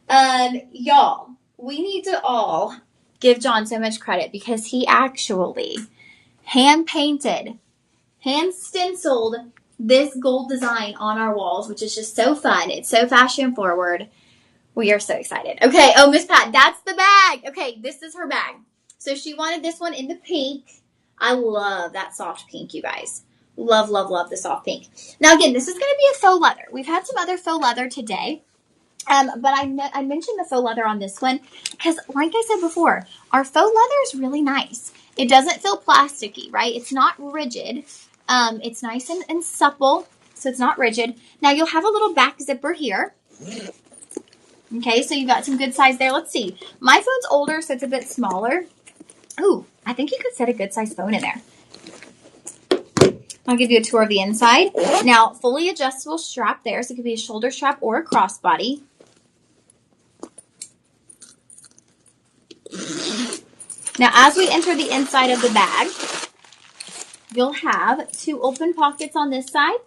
Y'all, we need to all give John so much credit because he actually hand painted, hand stenciled this gold design on our walls, which is just so fun. It's so fashion forward. We are so excited. Okay. Oh, Miss Pat, that's the bag. Okay. This is her bag. So she wanted this one in the pink. I love that soft pink, you guys. Love, love, love the soft pink. Now, again, this is going to be a faux leather. We've had some other faux leather today. But I mentioned the faux leather on this one because, like I said before, our faux leather is really nice. It doesn't feel plasticky, right? It's not rigid. It's nice and supple, so it's not rigid. Now, you'll have a little back zipper here. Okay, so you've got some good size there. Let's see. My phone's older, so it's a bit smaller. Ooh, I think you could set a good size phone in there. I'll give you a tour of the inside. Now, fully adjustable strap there, so it could be a shoulder strap or a crossbody. Now, as we enter the inside of the bag, you'll have 2 open pockets on this side.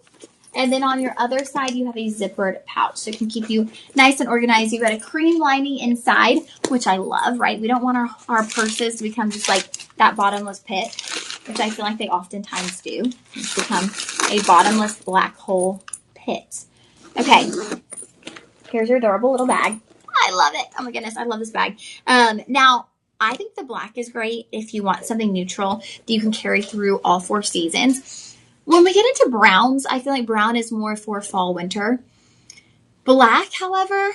And then on your other side, you have a zippered pouch. So it can keep you nice and organized. You've got a cream lining inside, which I love, right? We don't want our purses to become just like that bottomless pit, which I feel like they oftentimes do. It's become a bottomless black hole pit. Okay. Here's your adorable little bag. I love it. Oh my goodness, I love this bag. Now, I think the black is great if you want something neutral that you can carry through all 4 seasons. When we get into browns, I feel like brown is more for fall, winter. Black, however,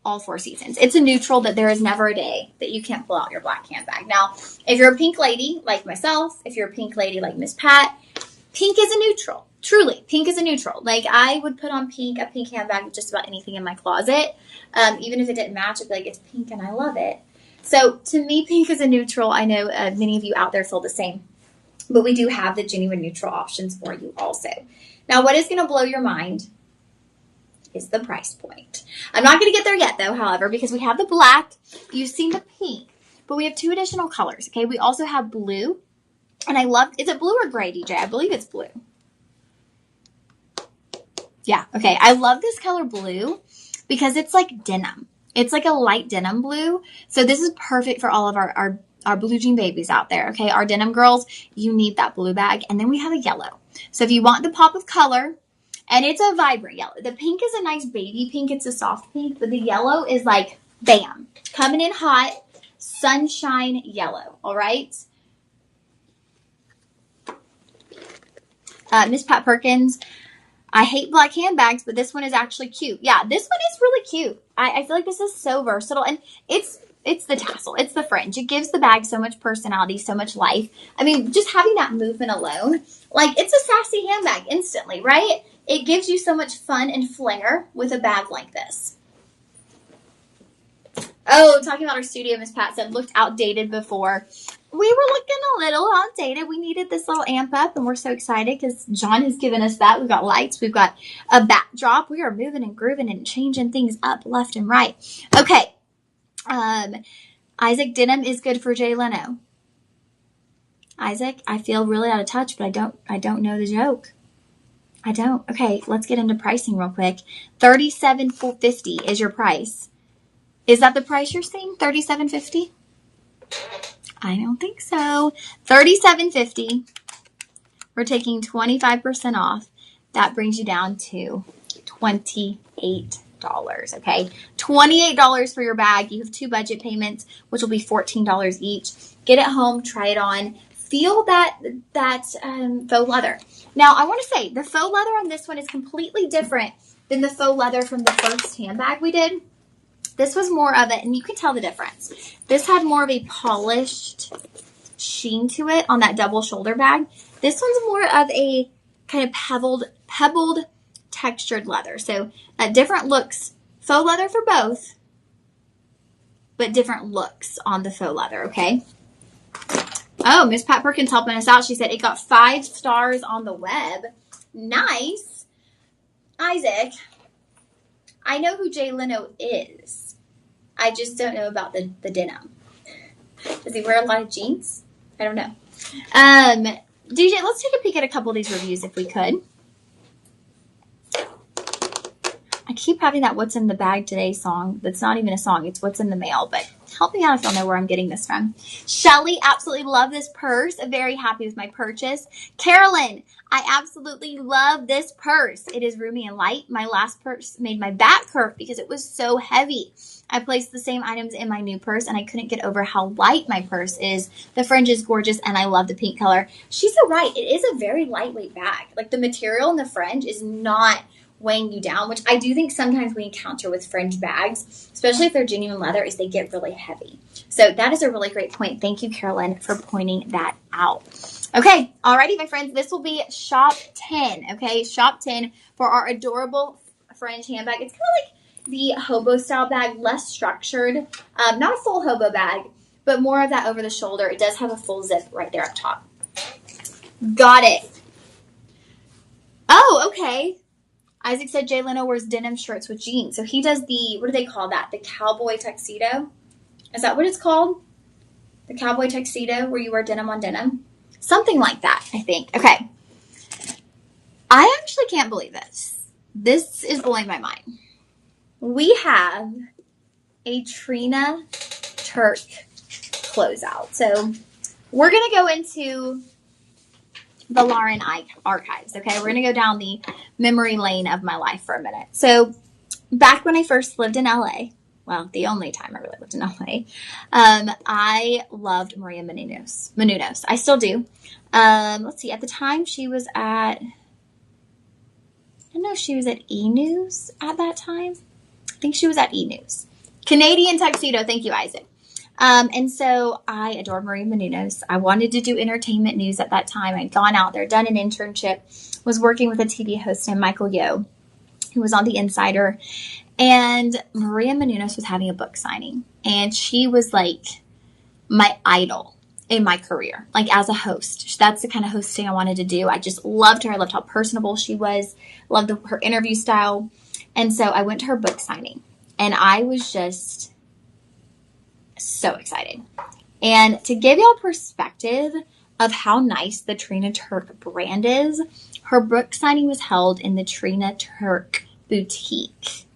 all 4 seasons. It's a neutral that there is never a day that you can't pull out your black handbag. Now, if you're a pink lady like myself, if you're a pink lady like Miss Pat, pink is a neutral. Truly, pink is a neutral. Like, I would put on a pink handbag with just about anything in my closet. Even if it didn't match, I'd be like, it's pink and I love it. So, to me, pink is a neutral. I know many of you out there feel the same. But we do have the genuine neutral options for you also. Now, what is going to blow your mind is the price point. I'm not going to get there yet, though, however, because we have the black. You've seen the pink. But we have 2 additional colors, okay? We also have blue. And I love, is it blue or gray, DJ? I believe it's blue. Yeah, okay. I love this color blue because it's like denim. It's like a light denim blue. So this is perfect for all of our blue jean babies out there, okay? Our denim girls, you need that blue bag. And then we have a yellow. So if you want the pop of color, and it's a vibrant yellow. The pink is a nice baby pink. It's a soft pink. But the yellow is like, bam, coming in hot, sunshine yellow, all right? Miss Pat Perkins, I hate black handbags, but this one is actually cute. Yeah, this one is really cute. I feel like this is so versatile. And it's the tassel. It's the fringe. It gives the bag so much personality, so much life. I mean, just having that movement alone, like, it's a sassy handbag instantly, right? It gives you so much fun and flair with a bag like this. Oh, talking about our studio, Miss Pat said, looked outdated before. We were looking a little outdated. We needed this little amp up, and we're so excited because John has given us that. We've got lights. We've got a backdrop. We are moving and grooving and changing things up left and right. Okay. Isaac, denim is good for Jay Leno. Isaac, I feel really out of touch, but I don't know the joke. I don't. Okay, let's get into pricing real quick. $37.50 is your price. Is that the price you're seeing? $37.50? I don't think so. $37.50. We're taking 25% off. That brings you down to $28. Okay, $28 for your bag. You have 2 budget payments, which will be $14 each. Get it home, try it on, feel that faux leather. Now, I want to say the faux leather on this one is completely different than the faux leather from the first handbag we did. This was more of it, and you can tell the difference. This had more of a polished sheen to it on that double shoulder bag. This one's more of a kind of pebbled textured leather. So different looks, faux leather for both, but different looks on the faux leather, okay? Oh, Miss Pat Perkins helping us out. She said it got 5 stars on the web. Nice. Isaac, I know who Jay Leno is. I just don't know about the denim. Does he wear a lot of jeans? I don't know. DJ, let's take a peek at a couple of these reviews if we could. I keep having that What's in the Bag Today song. That's not even a song. It's What's in the Mail. But help me out if y'all know where I'm getting this from. Shelly, absolutely love this purse. Very happy with my purchase. Carolyn, I absolutely love this purse. It is roomy and light. My last purse made my back hurt because it was so heavy. I placed the same items in my new purse, and I couldn't get over how light my purse is. The fringe is gorgeous, and I love the pink color. She's so right. It is a very lightweight bag. Like, the material in the fringe is not weighing you down, which I do think sometimes we encounter with fringe bags, especially if they're genuine leather, is they get really heavy. So that is a really great point. Thank you, Carolyn, for pointing that out. Okay, alrighty, my friends, this will be shop 10, okay? Shop 10 for our adorable fringe handbag. It's kind of like the hobo style bag, less structured. Not a full hobo bag, but more of that over the shoulder. It does have a full zip right there up top. Got it. Oh, okay. Isaac said Jay Leno wears denim shirts with jeans. So he does the, what do they call that? The cowboy tuxedo? Is that what it's called? The cowboy tuxedo where you wear denim on denim? Something like that, I think. Okay. I actually can't believe this. This is blowing my mind. We have a Trina Turk closeout. So we're going to go into the Lauren archives, okay? We're going to go down the memory lane of my life for a minute. So back when I first lived in LA, well, the only time I really lived in LA, I loved Maria Menounos. I still do. Let's see, at the time she was at, I don't know if she was at E! News at that time. I think she was at E! News. Canadian Tuxedo. Thank you, Isaac. And so I adored Maria Menounos. I wanted to do entertainment news at that time. I'd gone out there, done an internship, was working with a TV host named Michael Yo, who was on The Insider. And Maria Menounos was having a book signing. And she was like my idol in my career, like as a host. That's the kind of hosting I wanted to do. I just loved her. I loved how personable she was. Loved her interview style. And so I went to her book signing. And I was just so excited. And to give y'all perspective of how nice the Trina Turk brand is, her book signing was held in the Trina Turk boutique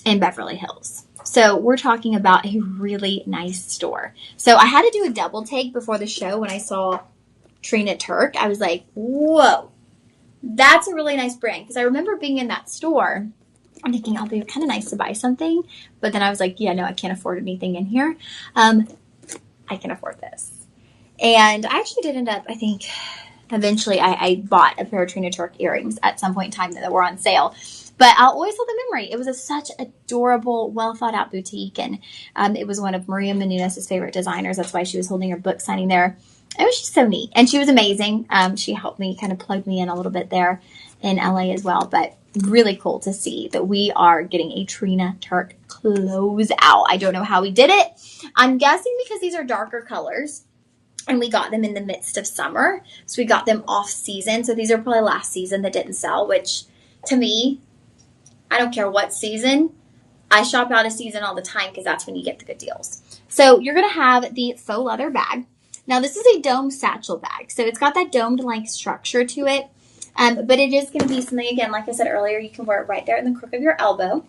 in Beverly Hills. So we're talking about a really nice store. So I had to do a double take before the show when I saw Trina Turk. I was like, whoa, that's a really nice brand. Because I remember being in that store, I'm thinking, it'll be kind of nice to buy something. But then I was like, yeah, no, I can't afford anything in here. I can afford this. And I actually did end up, I think, eventually I bought a pair of Trina Turk earrings at some point in time that were on sale. But I'll always hold the memory. It was such adorable, well thought out boutique. And it was one of Maria Menounos' favorite designers. That's why she was holding her book signing there. It was just so neat. And she was amazing. She helped me, kind of plug me in a little bit there in LA as well. But really cool to see that we are getting a Trina Turk closeout. I don't know how we did it. I'm guessing because these are darker colors and we got them in the midst of summer. So we got them off season. So these are probably last season that didn't sell, which to me, I don't care what season. I shop out of season all the time because that's when you get the good deals. So you're going to have the faux leather bag. Now this is a domed satchel bag. So it's got that domed-like structure to it. But it is going to be something, again, like I said earlier, you can wear it right there in the crook of your elbow.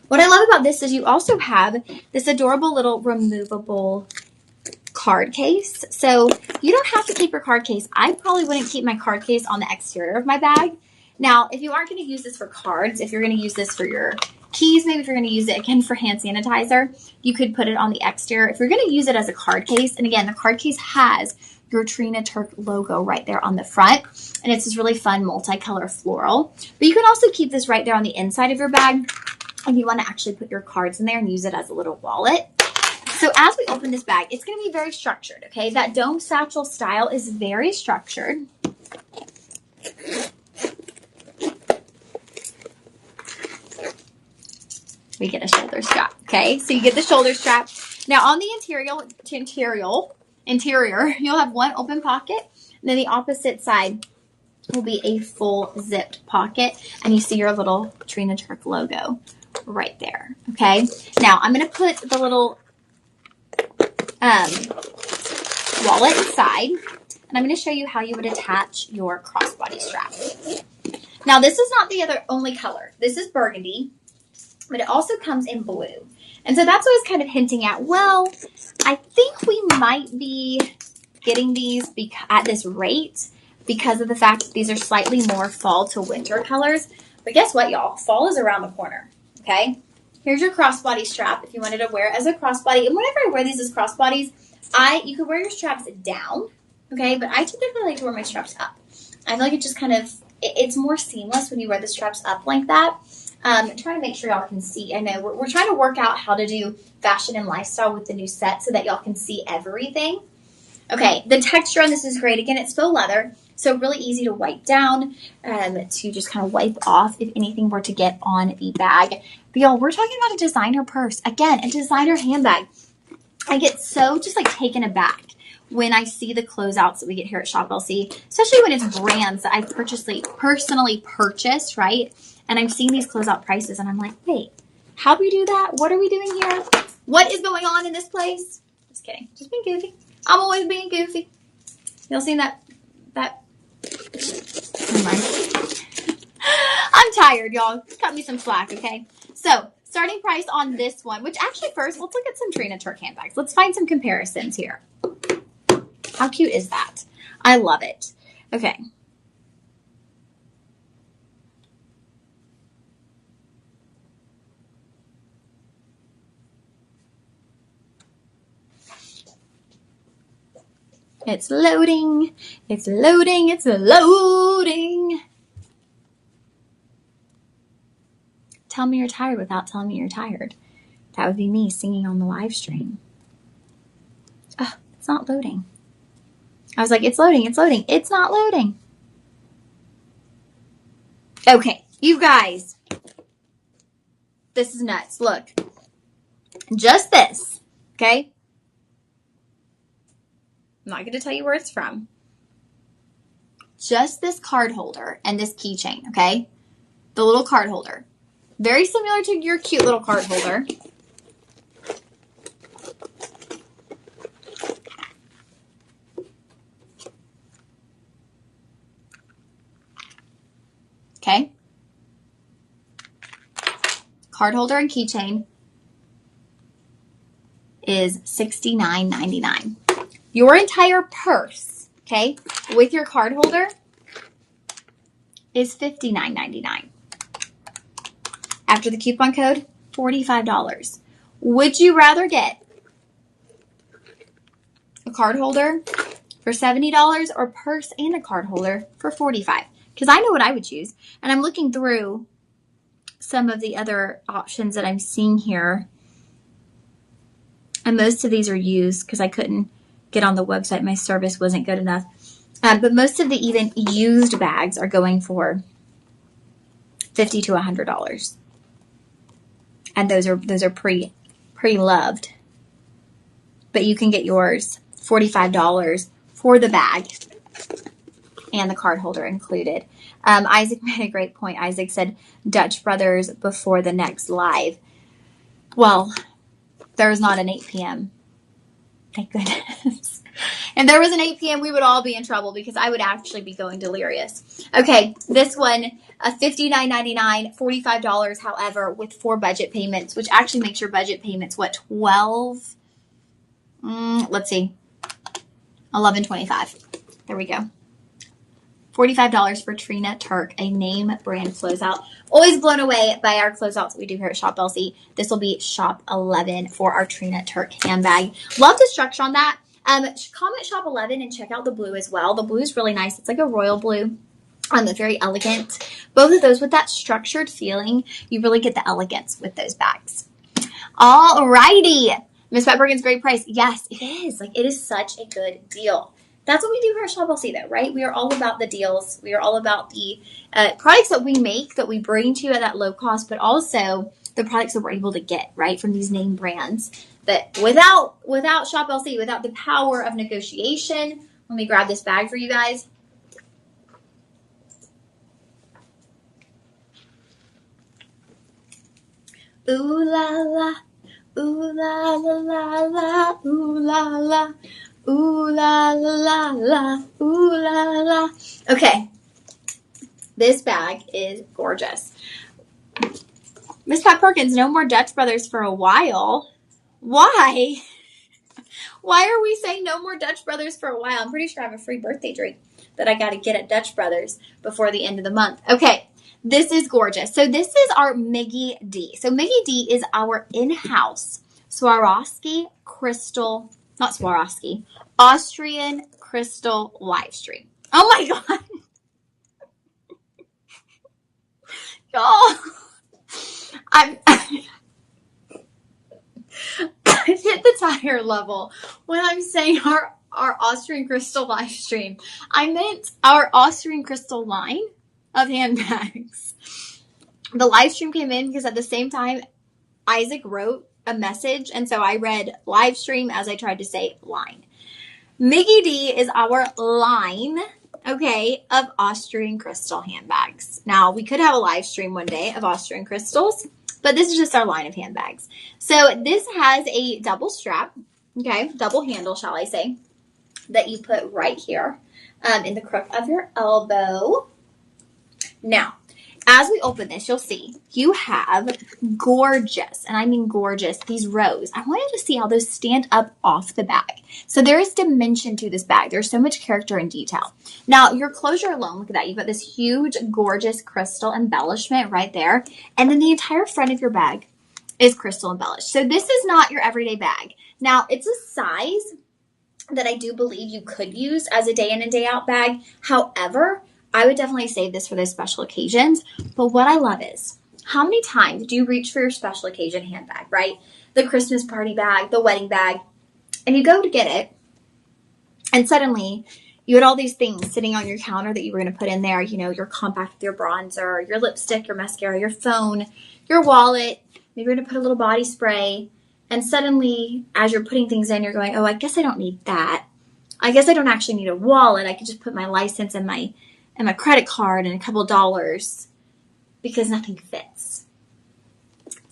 What I love about this is you also have this adorable little removable card case. So you don't have to keep your card case. I probably wouldn't keep my card case on the exterior of my bag. Now, if you aren't going to use this for cards, if you're going to use this for your keys, maybe if you're going to use it again for hand sanitizer, you could put it on the exterior. If you're going to use it as a card case, and again, the card case has your Trina Turk logo right there on the front, and it's this really fun multicolor floral. But you can also keep this right there on the inside of your bag if you want to actually put your cards in there and use it as a little wallet. So as we open this bag, it's going to be very structured, okay? That dome satchel style is very structured. We get a shoulder strap, okay? So you get the shoulder strap. Now on the interior, you'll have one open pocket, and then the opposite side will be a full zipped pocket, and you see your little Trina Turk logo right there, okay? Now I'm going to put the little wallet inside, and I'm going to show you how you would attach your crossbody strap. Now this is not the only color. This is burgundy, but it also comes in blue. And so that's what I was kind of hinting at. Well, I think we might be getting these at this rate because of the fact that these are slightly more fall to winter colors. But guess what, y'all? Fall is around the corner, okay? Here's your crossbody strap if you wanted to wear it as a crossbody. And whenever I wear these as crossbodies, you could wear your straps down, okay? But I typically like to wear my straps up. I feel like it just kind of, it's more seamless when you wear the straps up like that. I'm trying to make sure y'all can see. I know we're trying to work out how to do fashion and lifestyle with the new set so that y'all can see everything. Okay, the texture on this is great. Again, it's faux leather, so really easy to wipe down, to just kind of wipe off if anything were to get on the bag. But y'all, we're talking about a designer purse. Again, a designer handbag. I get so just like taken aback when I see the closeouts that we get here at Shop LC, especially when it's brands that I've personally purchased, right? And I'm seeing these closeout prices, and I'm like, wait, how'd we do that? What are we doing here? What is going on in this place? Just kidding. Just being goofy. I'm always being goofy. Y'all seen that? Never mind. I'm tired, y'all. Cut me some slack, okay? So, starting price on this one, which actually first, let's look at some Trina Turk handbags. Let's find some comparisons here. How cute is that? I love it. Okay. It's loading. It's loading. It's loading. Tell me you're tired without telling me you're tired. That would be me singing on the live stream. Oh, it's not loading. I was like, it's loading. It's loading. It's not loading. Okay, you guys. This is nuts. Look. Just this. Okay? I'm not going to tell you where it's from. Just this card holder and this keychain, okay? The little card holder. Very similar to your cute little card holder. Okay? Card holder and keychain is $69.99. Your entire purse, okay, with your card holder is $59.99. After the coupon code, $45. Would you rather get a card holder for $70 or purse and a card holder for $45? Because I know what I would choose. And I'm looking through some of the other options that I'm seeing here. And most of these are used because I couldn't get on the website. My service wasn't good enough. But most of the even used bags are going for $50 to $100. And those are pre-loved. But you can get yours $45 for the bag and the card holder included. Isaac made a great point. Isaac said, Dutch Brothers before the next live. Well, there's not an 8 p.m. Thank goodness. If there was an 8 p.m., we would all be in trouble because I would actually be going delirious. Okay, this one, $59.99, $45, however, with 4 budget payments, which actually makes your budget payments, what, 12? Let's see, $11.25. There we go. $45 for Trina Turk, a name brand closeout. Always blown away by our closeouts that we do here at Shop LC. This will be shop 11 for our Trina Turk handbag. Love the structure on that. Comment shop 11 and check out the blue as well. The blue is really nice. It's like a royal blue. It's very elegant. Both of those with that structured feeling, you really get the elegance with those bags. Alrighty. Miss Pat Bergen's great price. Yes, it is. Like, it is such a good deal. That's what we do here at Shop LC, though, right? We are all about the deals. We are all about the products that we make, that we bring to you at that low cost, but also the products that we're able to get, right, from these name brands. But without Shop LC, without the power of negotiation, let me grab this bag for you guys. Ooh la la, ooh la la la la, ooh la la, ooh la la la la, ooh la la. Okay, this bag is gorgeous. Miss Pat Perkins, no more Dutch Brothers for a while. Why? Why are we saying no more Dutch Brothers for a while? I'm pretty sure I have a free birthday drink that I got to get at Dutch Brothers before the end of the month. Okay. This is gorgeous. So this is our Miggy D. So Miggy D is our in-house Swarovski crystal, not Swarovski, Austrian crystal live stream. Oh my God. Y'all. I've hit the tire level when I'm saying our Austrian crystal live stream. I meant our Austrian crystal line of handbags. The live stream came in because at the same time, Isaac wrote a message, and so I read live stream as I tried to say line. Miggy D is our line, okay, of Austrian crystal handbags. Now, we could have a live stream one day of Austrian crystals, but this is just our line of handbags. So this has a double strap, okay, double handle, shall I say, that you put right here in the crook of your elbow. Now, as we open this, you'll see you have gorgeous, and I mean gorgeous, these rows. I want you to see how those stand up off the bag. So there is dimension to this bag. There's so much character and detail. Now, your closure alone, look at that. You've got this huge, gorgeous crystal embellishment right there. And then the entire front of your bag is crystal embellished. So this is not your everyday bag. Now, it's a size that I do believe you could use as a day in and day out bag. However, I would definitely save this for those special occasions. But what I love is, how many times do you reach for your special occasion handbag, right? The Christmas party bag, the wedding bag, and you go to get it, and suddenly you had all these things sitting on your counter that you were going to put in there, you know, your compact, your bronzer, your lipstick, your mascara, your phone, your wallet, maybe you're going to put a little body spray, and suddenly as you're putting things in, you're going, oh, I guess I don't need that. I guess I don't actually need a wallet. I could just put my license and my credit card and a couple dollars because nothing fits.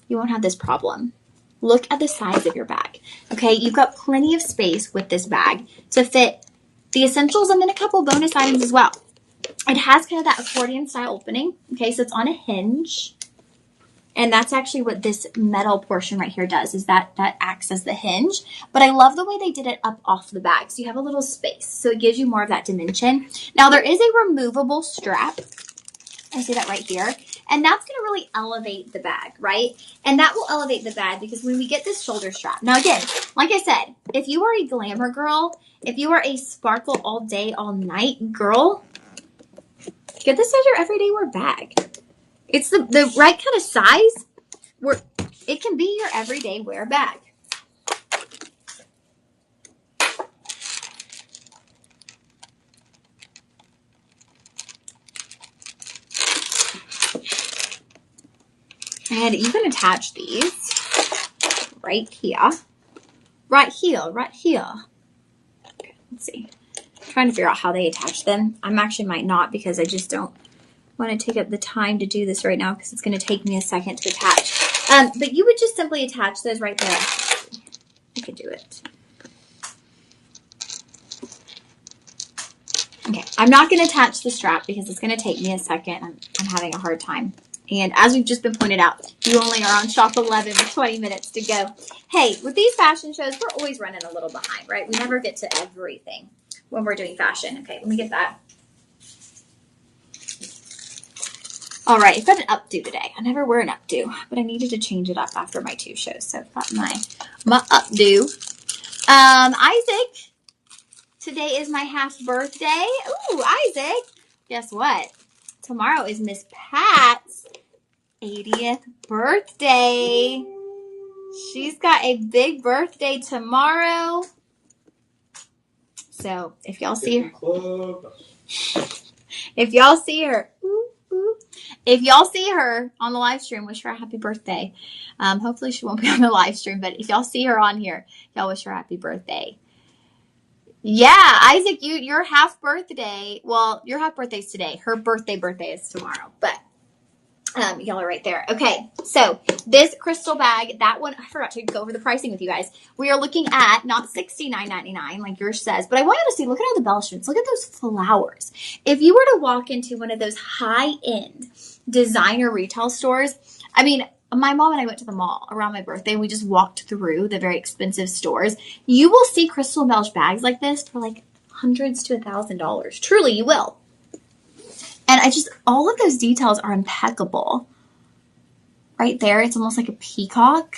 You won't have this problem. Look at the size of your bag. Okay, you've got plenty of space with this bag to fit the essentials and then a couple bonus items as well. It has kind of that accordion style opening. Okay, so it's on a hinge. And that's actually what this metal portion right here does, is that acts as the hinge. But I love the way they did it up off the bag. So you have a little space. So it gives you more of that dimension. Now there is a removable strap. I see that right here. And that's going to really elevate the bag, right? And that will elevate the bag because when we get this shoulder strap. Now again, like I said, if you are a glamour girl, if you are a sparkle all day, all night girl, get this as your everyday wear bag. It's the right kind of size where it can be your everyday wear bag. And you can attach these right here. Right here, right here. Okay, let's see. I'm trying to figure out how they attach them. I actually might not because I just don't want to take up the time to do this right now because it's going to take me a second to attach. But you would just simply attach those right there. You could do it. Okay, I'm not going to attach the strap because it's going to take me a second. I'm having a hard time. And as we've just been pointed out, you only are on shop 11 with 20 minutes to go. Hey, with these fashion shows, we're always running a little behind, right? We never get to everything when we're doing fashion. Okay, let me get that. All right, I've got an updo today. I never wear an updo, but I needed to change it up after my 2 shows. So I've got my updo. Isaac, today is my half birthday. Ooh, Isaac, guess what? Tomorrow is Miss Pat's 80th birthday. She's got a big birthday tomorrow. So if y'all see her, if y'all see her on the live stream, wish her a happy birthday. Hopefully she won't be on the live stream, but if y'all see her on here, y'all wish her a happy birthday. Yeah, Isaac, your half birthday. Well, your half birthday's today. Her birthday is tomorrow, but y'all are right there. Okay, so this crystal bag, that one, I forgot to go over the pricing with you guys. We are looking at not $69.99 like yours says, but I want you to see, look at all the embellishments. Look at those flowers. If you were to walk into one of those high-end designer retail stores, I mean, my mom and I went to the mall around my birthday. We just walked through the very expensive stores. You will see crystal embellished bags like this for like hundreds to $1,000. Truly, you will. And all of those details are impeccable. Right there, it's almost like a peacock.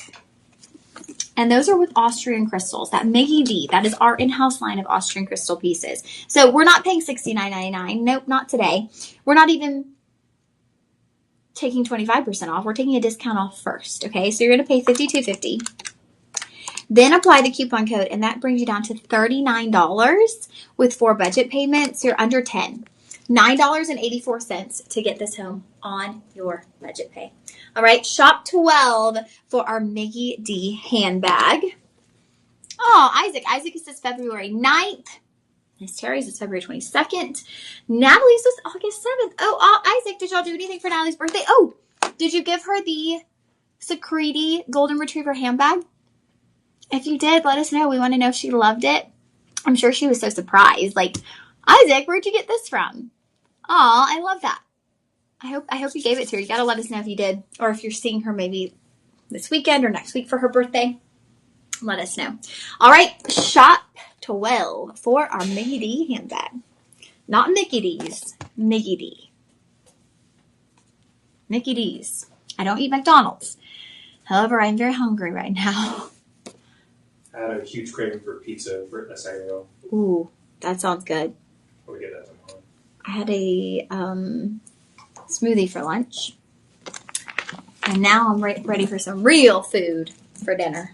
And those are with Austrian crystals. That Miggy D, that is our in-house line of Austrian crystal pieces. So we're not paying $69.99. Nope, not today. We're not even taking 25% off. We're taking a discount off first, okay? So you're going to pay $52.50. Then apply the coupon code, and that brings you down to $39 with 4 budget payments. You're under $10. $9.84 to get this home on your budget pay. All right, shop 12 for our Miggy D handbag. Oh, Isaac is this February 9th. Miss Terry's is February 22nd. Natalie's is August 7th. Oh, Isaac, did y'all do anything for Natalie's birthday? Oh, did you give her the Secreti Golden Retriever handbag? If you did, let us know. We want to know if she loved it. I'm sure she was so surprised. Like, Isaac, where'd you get this from? Aw, I love that. I hope you gave it to her. You got to let us know if you did. Or if you're seeing her maybe this weekend or next week for her birthday. Let us know. All right, shop 12 for our Miggy D handbag. Not Mickey D's. Miggy D. Mickey D's. I don't eat McDonald's. However, I'm very hungry right now. I had a huge craving for pizza for a second ago. Ooh, that sounds good. We'll get that tomorrow. I had a smoothie for lunch. And now I'm ready for some real food for dinner.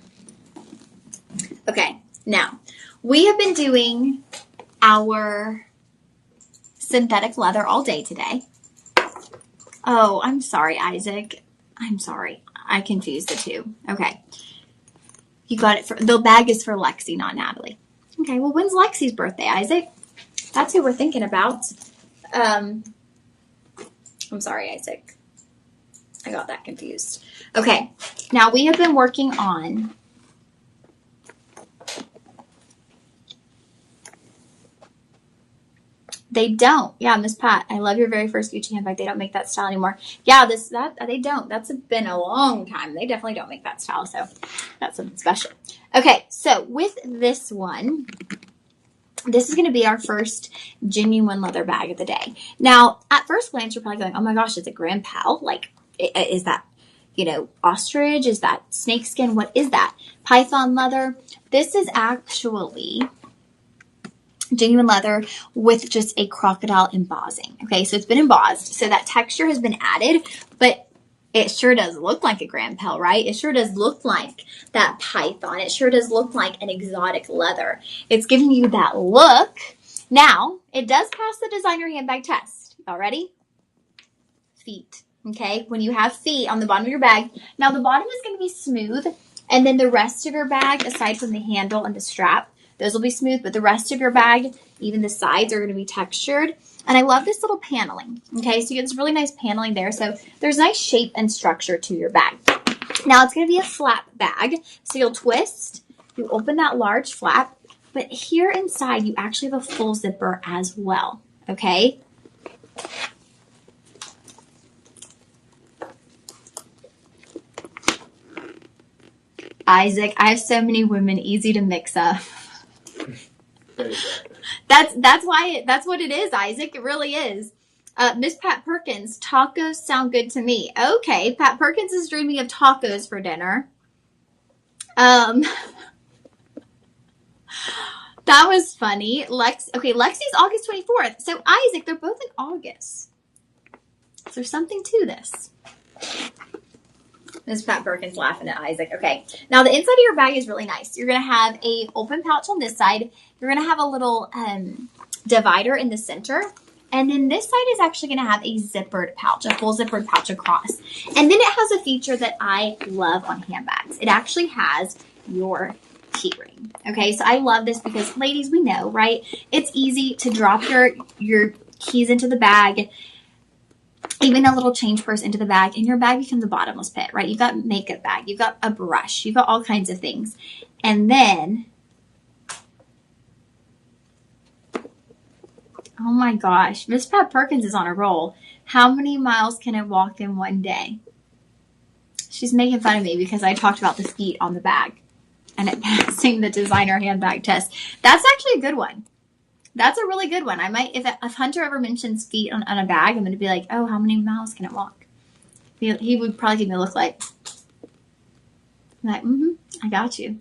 Okay, now, we have been doing our synthetic leather all day today. Oh, I'm sorry, Isaac. I'm sorry. I confused the two. Okay. You got it. The bag is for Lexi, not Natalie. Okay, well, when's Lexi's birthday, Isaac? That's who we're thinking about. I'm sorry, Isaac. I got that confused. Okay, now we have been working on They don't. Yeah, Miss Pat, I love your very first Gucci handbag. They don't make that style anymore. Yeah, they don't. That's been a long time. They definitely don't make that style, so that's something special. Okay, so with this one, this is going to be our first genuine leather bag of the day. Now, at first glance, you're probably going, oh my gosh, is it Grand Pal? Like, is that, ostrich? Is that snakeskin? What is that? Python leather? This is actually genuine leather with just a crocodile embossing. Okay, so it's been embossed. So that texture has been added, but it sure does look like a Grand Pal, right? It sure does look like that python. It sure does look like an exotic leather. It's giving you that look. Now, it does pass the designer handbag test. Y'all ready? Feet. Okay, when you have feet on the bottom of your bag. Now, the bottom is going to be smooth, and then the rest of your bag, aside from the handle and the strap, those will be smooth, but the rest of your bag, even the sides, are going to be textured. And I love this little paneling. Okay, so you get this really nice paneling there. So there's nice shape and structure to your bag. Now, it's going to be a flap bag. So you'll twist, you open that large flap, but here inside, you actually have a full zipper as well. Okay? Isaac, I have so many women, easy to mix up. That's what it is, Isaac. It really is. Miss Pat Perkins, tacos sound good to me. Okay, Pat Perkins is dreaming of tacos for dinner. That was funny. Lexi's August 24th. So Isaac, they're both in August. Is there something to this? Miss Pat Perkins laughing at Isaac. Okay. Now the inside of your bag is really nice. You're going to have a open pouch on this side. You're going to have a little divider in the center. And then this side is actually going to have a zippered pouch, a full zippered pouch across. And then it has a feature that I love on handbags. It actually has your key ring. Okay, so I love this because, ladies, we know, right? It's easy to drop your keys into the bag, even a little change purse into the bag, and your bag becomes a bottomless pit, right? You've got a makeup bag, you've got a brush, you've got all kinds of things. And then, oh my gosh, Miss Pat Perkins is on a roll. How many miles can I walk in one day? She's making fun of me because I talked about the feet on the bag and it passing the designer handbag test. That's actually a good one. That's a really good one. I might, if Hunter ever mentions feet on a bag, I'm going to be like, oh, how many miles can it walk? He would probably give me a look like, I got you.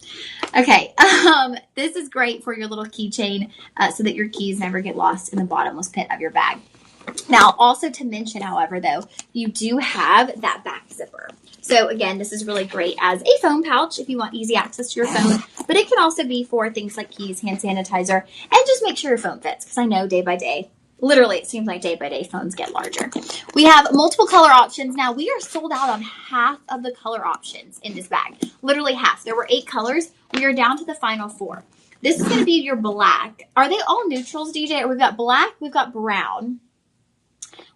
Okay. This is great for your little keychain so that your keys never get lost in the bottomless pit of your bag. Now, also to mention, however, though, you do have that back zipper. So again, this is really great as a phone pouch if you want easy access to your phone, but it can also be for things like keys, hand sanitizer, and just make sure your phone fits, because I know day by day, literally it seems like day by day phones get larger. We have multiple color options. Now, we are sold out on half of the color options in this bag, literally half. There were 8 colors. We are down to the final 4. This is going to be your black. Are they all neutrals, DJ? We've got black, we've got brown,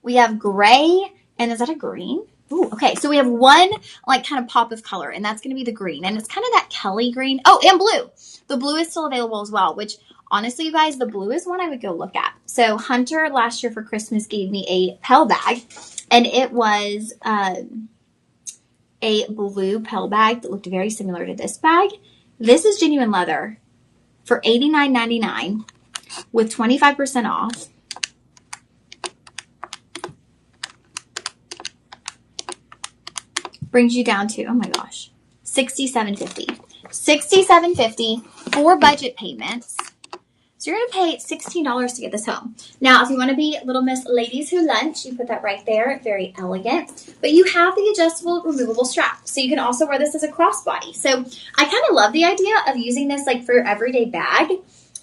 we have gray, and is that a green? Ooh, okay, so we have one like kind of pop of color, and that's going to be the green, and it's kind of that Kelly green. Oh, and blue. The blue is still available as well, which honestly, you guys, the blue is one I would go look at. So Hunter last year for Christmas gave me a Pell bag, and it was a blue Pell bag that looked very similar to this bag. This is genuine leather for $89.99 with 25% off. Brings you down to, oh my gosh, $67.50. $67.50 for budget payments. So you're going to pay $16 to get this home. Now, if you want to be Little Miss Ladies Who Lunch, you put that right there. Very elegant. But you have the adjustable, removable strap. So you can also wear this as a crossbody. So I kind of love the idea of using this like for your everyday bag.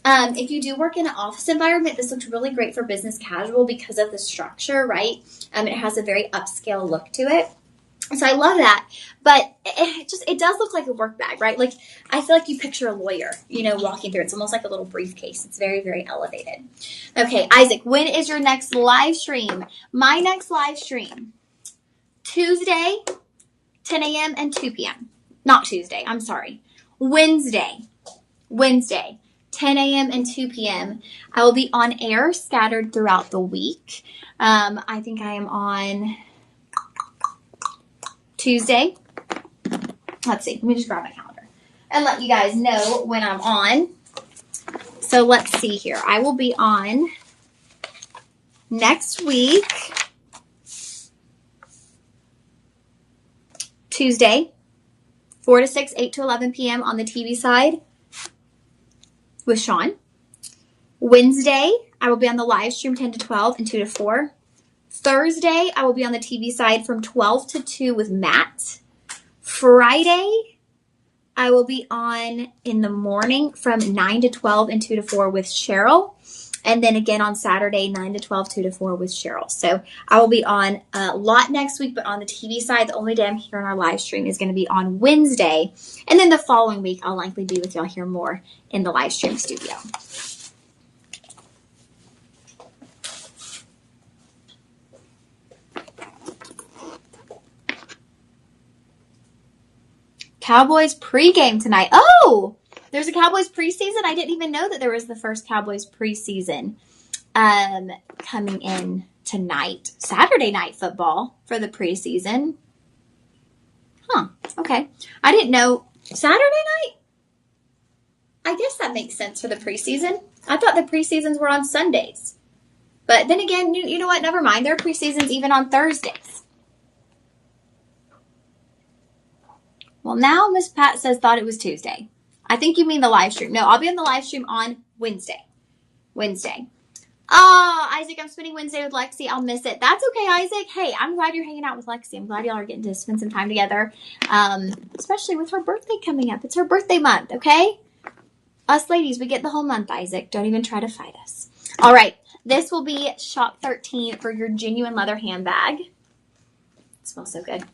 If you do work in an office environment, this looks really great for business casual because of the structure, right? It has a very upscale look to it. So I love that, but it does look like a work bag, right? Like I feel like you picture a lawyer, walking through. It's almost like a little briefcase. It's very, very elevated. Okay, Isaac, when is your next live stream? My next live stream, Tuesday, 10 a.m. and 2 p.m. Not Tuesday, I'm sorry. Wednesday, 10 a.m. and 2 p.m. I will be on air scattered throughout the week. I think I am on Tuesday. Let's see. Let me just grab my calendar and let you guys know when I'm on. So let's see here. I will be on next week, Tuesday, 4 to 6, 8 to 11 p.m. on the TV side with Sean. Wednesday, I will be on the live stream 10 to 12 and 2 to 4. Thursday, I will be on the TV side from 12 to 2 with Matt. Friday, I will be on in the morning from 9 to 12 and 2 to 4 with Cheryl. And then again on Saturday, 9 to 12, 2 to 4 with Cheryl. So I will be on a lot next week, but on the TV side, the only day I'm here on our live stream is going to be on Wednesday. And then the following week, I'll likely be with y'all here more in the live stream studio. Cowboys pregame tonight. Oh, there's a Cowboys preseason. I didn't even know that there was the first Cowboys preseason coming in tonight. Saturday night football for the preseason. Huh. Okay. I didn't know. Saturday night? I guess that makes sense for the preseason. I thought the preseasons were on Sundays. But then again, you know what? Never mind. There are preseasons even on Thursdays. Well, now Miss Pat says thought it was Tuesday. I think you mean the live stream. No, I'll be on the live stream on Wednesday. Oh, Isaac, I'm spending Wednesday with Lexi. I'll miss it. That's okay, Isaac. Hey, I'm glad you're hanging out with Lexi. I'm glad y'all are getting to spend some time together, especially with her birthday coming up. It's her birthday month, okay? Us ladies, we get the whole month, Isaac. Don't even try to fight us. All right, this will be shop 13 for your genuine leather handbag. It smells so good.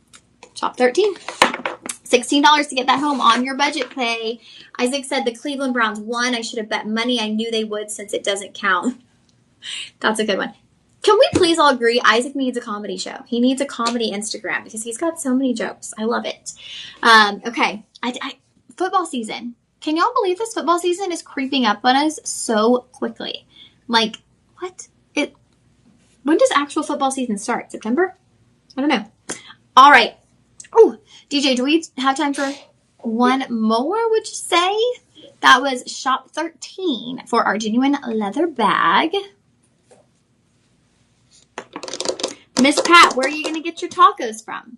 Shop 13. $16 to get that home on your budget pay. Isaac said the Cleveland Browns won. I should have bet money. I knew they would since it doesn't count. That's a good one. Can we please all agree Isaac needs a comedy show? He needs a comedy Instagram because he's got so many jokes. I love it. Okay. Football season. Can y'all believe this? Football season is creeping up on us so quickly. Like, what? When does actual football season start? September? I don't know. All right. Oh, DJ, do we have time for one more, would you say? That was shop 13 for our genuine leather bag. Miss Pat, where are you going to get your tacos from?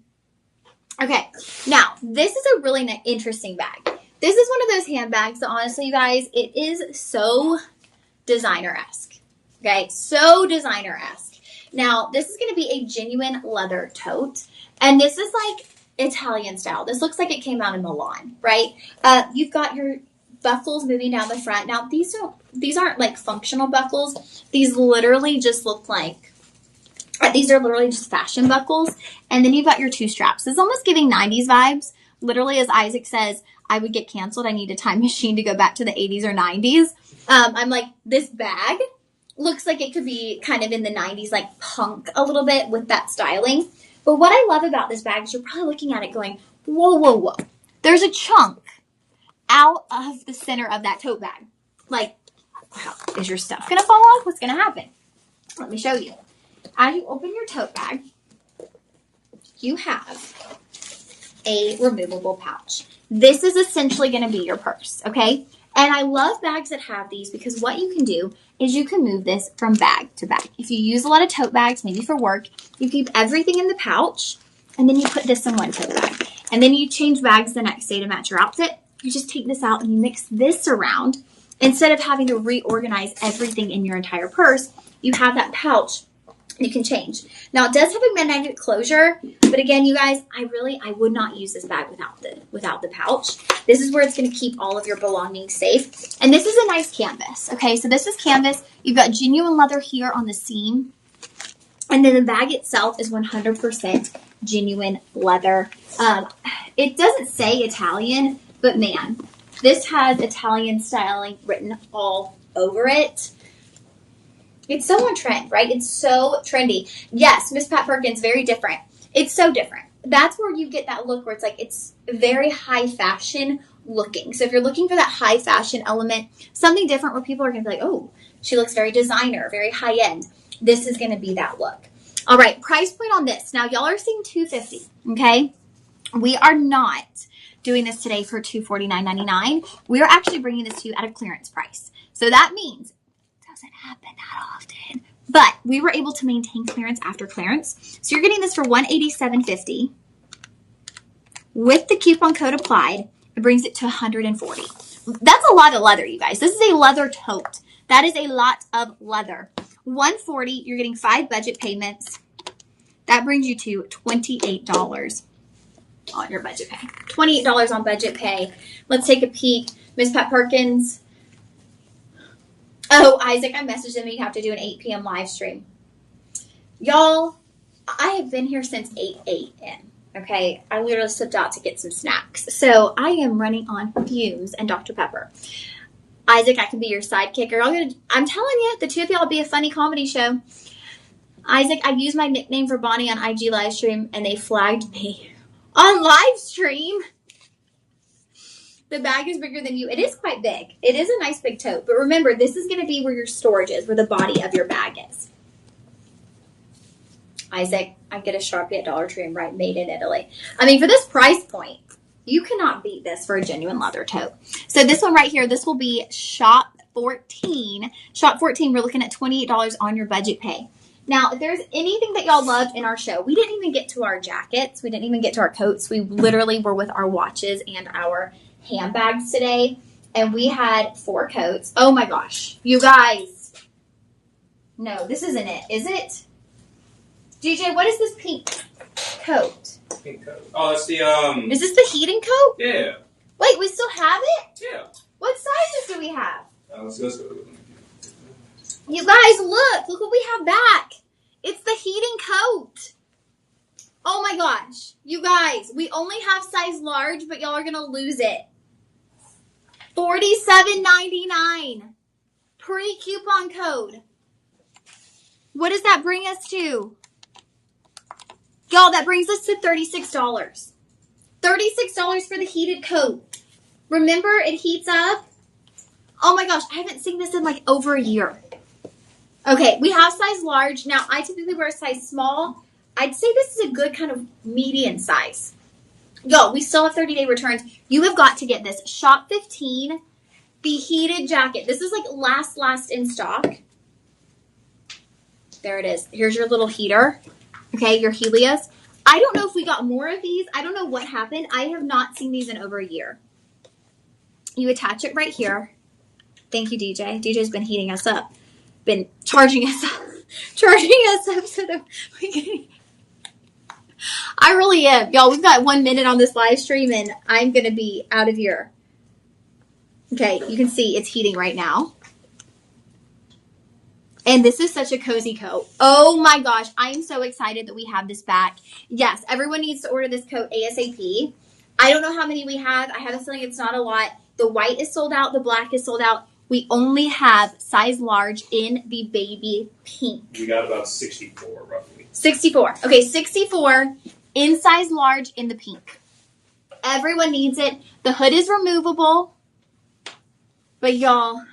Okay, now, this is a really interesting bag. This is one of those handbags that, honestly, you guys, it is so designer-esque. Okay, so designer-esque. Now, this is going to be a genuine leather tote, and this is like Italian style. This looks like it came out in Milan, right? You've got your buckles moving down the front. Now, these aren't like functional buckles. These literally just look like, these are literally just fashion buckles. And then you've got your two straps. It's almost giving 90s vibes. Literally, as Isaac says, I would get canceled. I need a time machine to go back to the 80s or 90s. I'm like, this bag looks like it could be kind of in the 90s, like punk a little bit with that styling. But what I love about this bag is you're probably looking at it going, whoa, whoa, whoa. There's a chunk out of the center of that tote bag. Like, wow, is your stuff going to fall off? What's going to happen? Let me show you. As you open your tote bag, you have a removable pouch. This is essentially going to be your purse, okay? And I love bags that have these because what you can do is you can move this from bag to bag. If you use a lot of tote bags, maybe for work, you keep everything in the pouch, and then you put this in one tote bag. And then you change bags the next day to match your outfit. You just take this out and you mix this around. Instead of having to reorganize everything in your entire purse, you have that pouch you can change. Now, it does have a magnetic closure, but again, you guys, I would not use this bag without the pouch. This is where it's going to keep all of your belongings safe. And this is a nice canvas. Okay, so this is canvas. You've got genuine leather here on the seam. And then the bag itself is 100% genuine leather. It doesn't say Italian, but man, this has Italian styling written all over it. It's so on trend, right? It's so trendy. Yes, Miss Pat Perkins, very different. It's so different. That's where you get that look where it's like it's very high fashion looking. So if you're looking for that high fashion element, something different where people are going to be like, oh, she looks very designer, very high end. This is going to be that look. All right, price point on this. Now, y'all are seeing $250, okay? We are not doing this today for $249.99. We are actually bringing this to you at a clearance price. So that means doesn't happen that often, but we were able to maintain clearance after clearance. So you're getting this for $187.50 with the coupon code applied. It brings it to $140. That's a lot of leather, you guys. This is a leather tote. That is a lot of leather. $140. You're getting 5 budget payments. That brings you to $28 on your budget pay. $28 on budget pay. Let's take a peek. Miss Pat Perkins. Oh, Isaac, I messaged him. You have to do an 8 p.m. live stream. Y'all, I have been here since 8 a.m. Okay, I literally slipped out to get some snacks. So I am running on fumes and Dr. Pepper. Isaac, I can be your sidekick. I'm telling you, the two of y'all will be a funny comedy show. Isaac, I used my nickname for Bonnie on IG live stream and they flagged me on live stream. The bag is bigger than you. It is quite big. It is a nice big tote. But remember, this is going to be where your storage is, where the body of your bag is. Isaac, I get a Sharpie at Dollar Tree and write made in Italy. I mean, for this price point, you cannot beat this for a genuine leather tote. So this one right here, this will be shop shop 14, we're looking at $28 on your budget pay. Now, if there's anything that y'all loved in our show, we didn't even get to our jackets. We didn't even get to our coats. We literally were with our watches and our handbags today. And we had 4 coats. Oh my gosh. You guys. No, this isn't it. Is it? DJ, what is this pink coat? Pink coat. Oh, that's the, Is this the heating coat? Yeah. Wait, we still have it? Yeah. What sizes do we have? Let's go. You guys, look what we have back. It's the heating coat. Oh my gosh. You guys, we only have size large, but y'all are going to lose it. $47.99. Pre-coupon code. What does that bring us to? Y'all, that brings us to $36. $36 for the heated coat. Remember, it heats up. Oh my gosh, I haven't seen this in like over a year. Okay, we have size large. Now, I typically wear a size small. I'd say this is a good kind of medium size. Yo, we still have 30-day returns. You have got to get this. Shop 15, the heated jacket. This is like last in stock. There it is. Here's your little heater. Okay, your Helios. I don't know if we got more of these. I don't know what happened. I have not seen these in over a year. You attach it right here. Thank you, DJ. DJ's been heating us up. Been charging us up so that we can... I really am. Y'all, we've got 1 minute on this live stream and I'm going to be out of here. Okay, you can see it's heating right now. And this is such a cozy coat. Oh my gosh, I am so excited that we have this back. Yes, everyone needs to order this coat ASAP. I don't know how many we have. I have a feeling it's not a lot. The white is sold out. The black is sold out. We only have size large in the baby pink. We got about 64 roughly. 64. Okay, 64 in size large in the pink. Everyone needs it. The hood is removable. But y'all,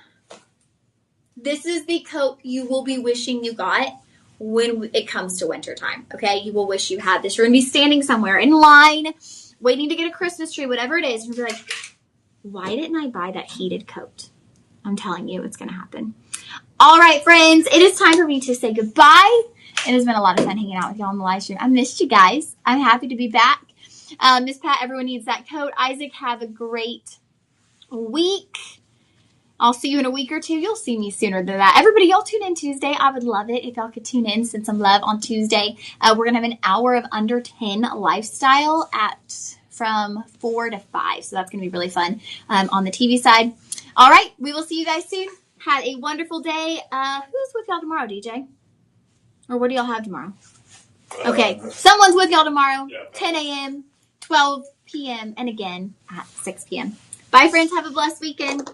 this is the coat you will be wishing you got when it comes to wintertime. Okay, you will wish you had this. You're going to be standing somewhere in line, waiting to get a Christmas tree, whatever it is. You'll be like, why didn't I buy that heated coat? I'm telling you, it's going to happen. All right, friends, it is time for me to say goodbye. It has been a lot of fun hanging out with y'all on the live stream. I missed you guys. I'm happy to be back. Miss Pat, everyone needs that coat. Isaac, have a great week. I'll see you in a week or two. You'll see me sooner than that. Everybody, y'all tune in Tuesday. I would love it if y'all could tune in, send some love on Tuesday. We're going to have an hour of under 10 lifestyle from 4 to 5. So that's going to be really fun on the TV side. All right. We will see you guys soon. Have a wonderful day. Who's with y'all tomorrow, DJ? Or what do y'all have tomorrow? Okay. Someone's with y'all tomorrow. 10 a.m., 12 p.m., and again at 6 p.m. Bye, friends. Have a blessed weekend.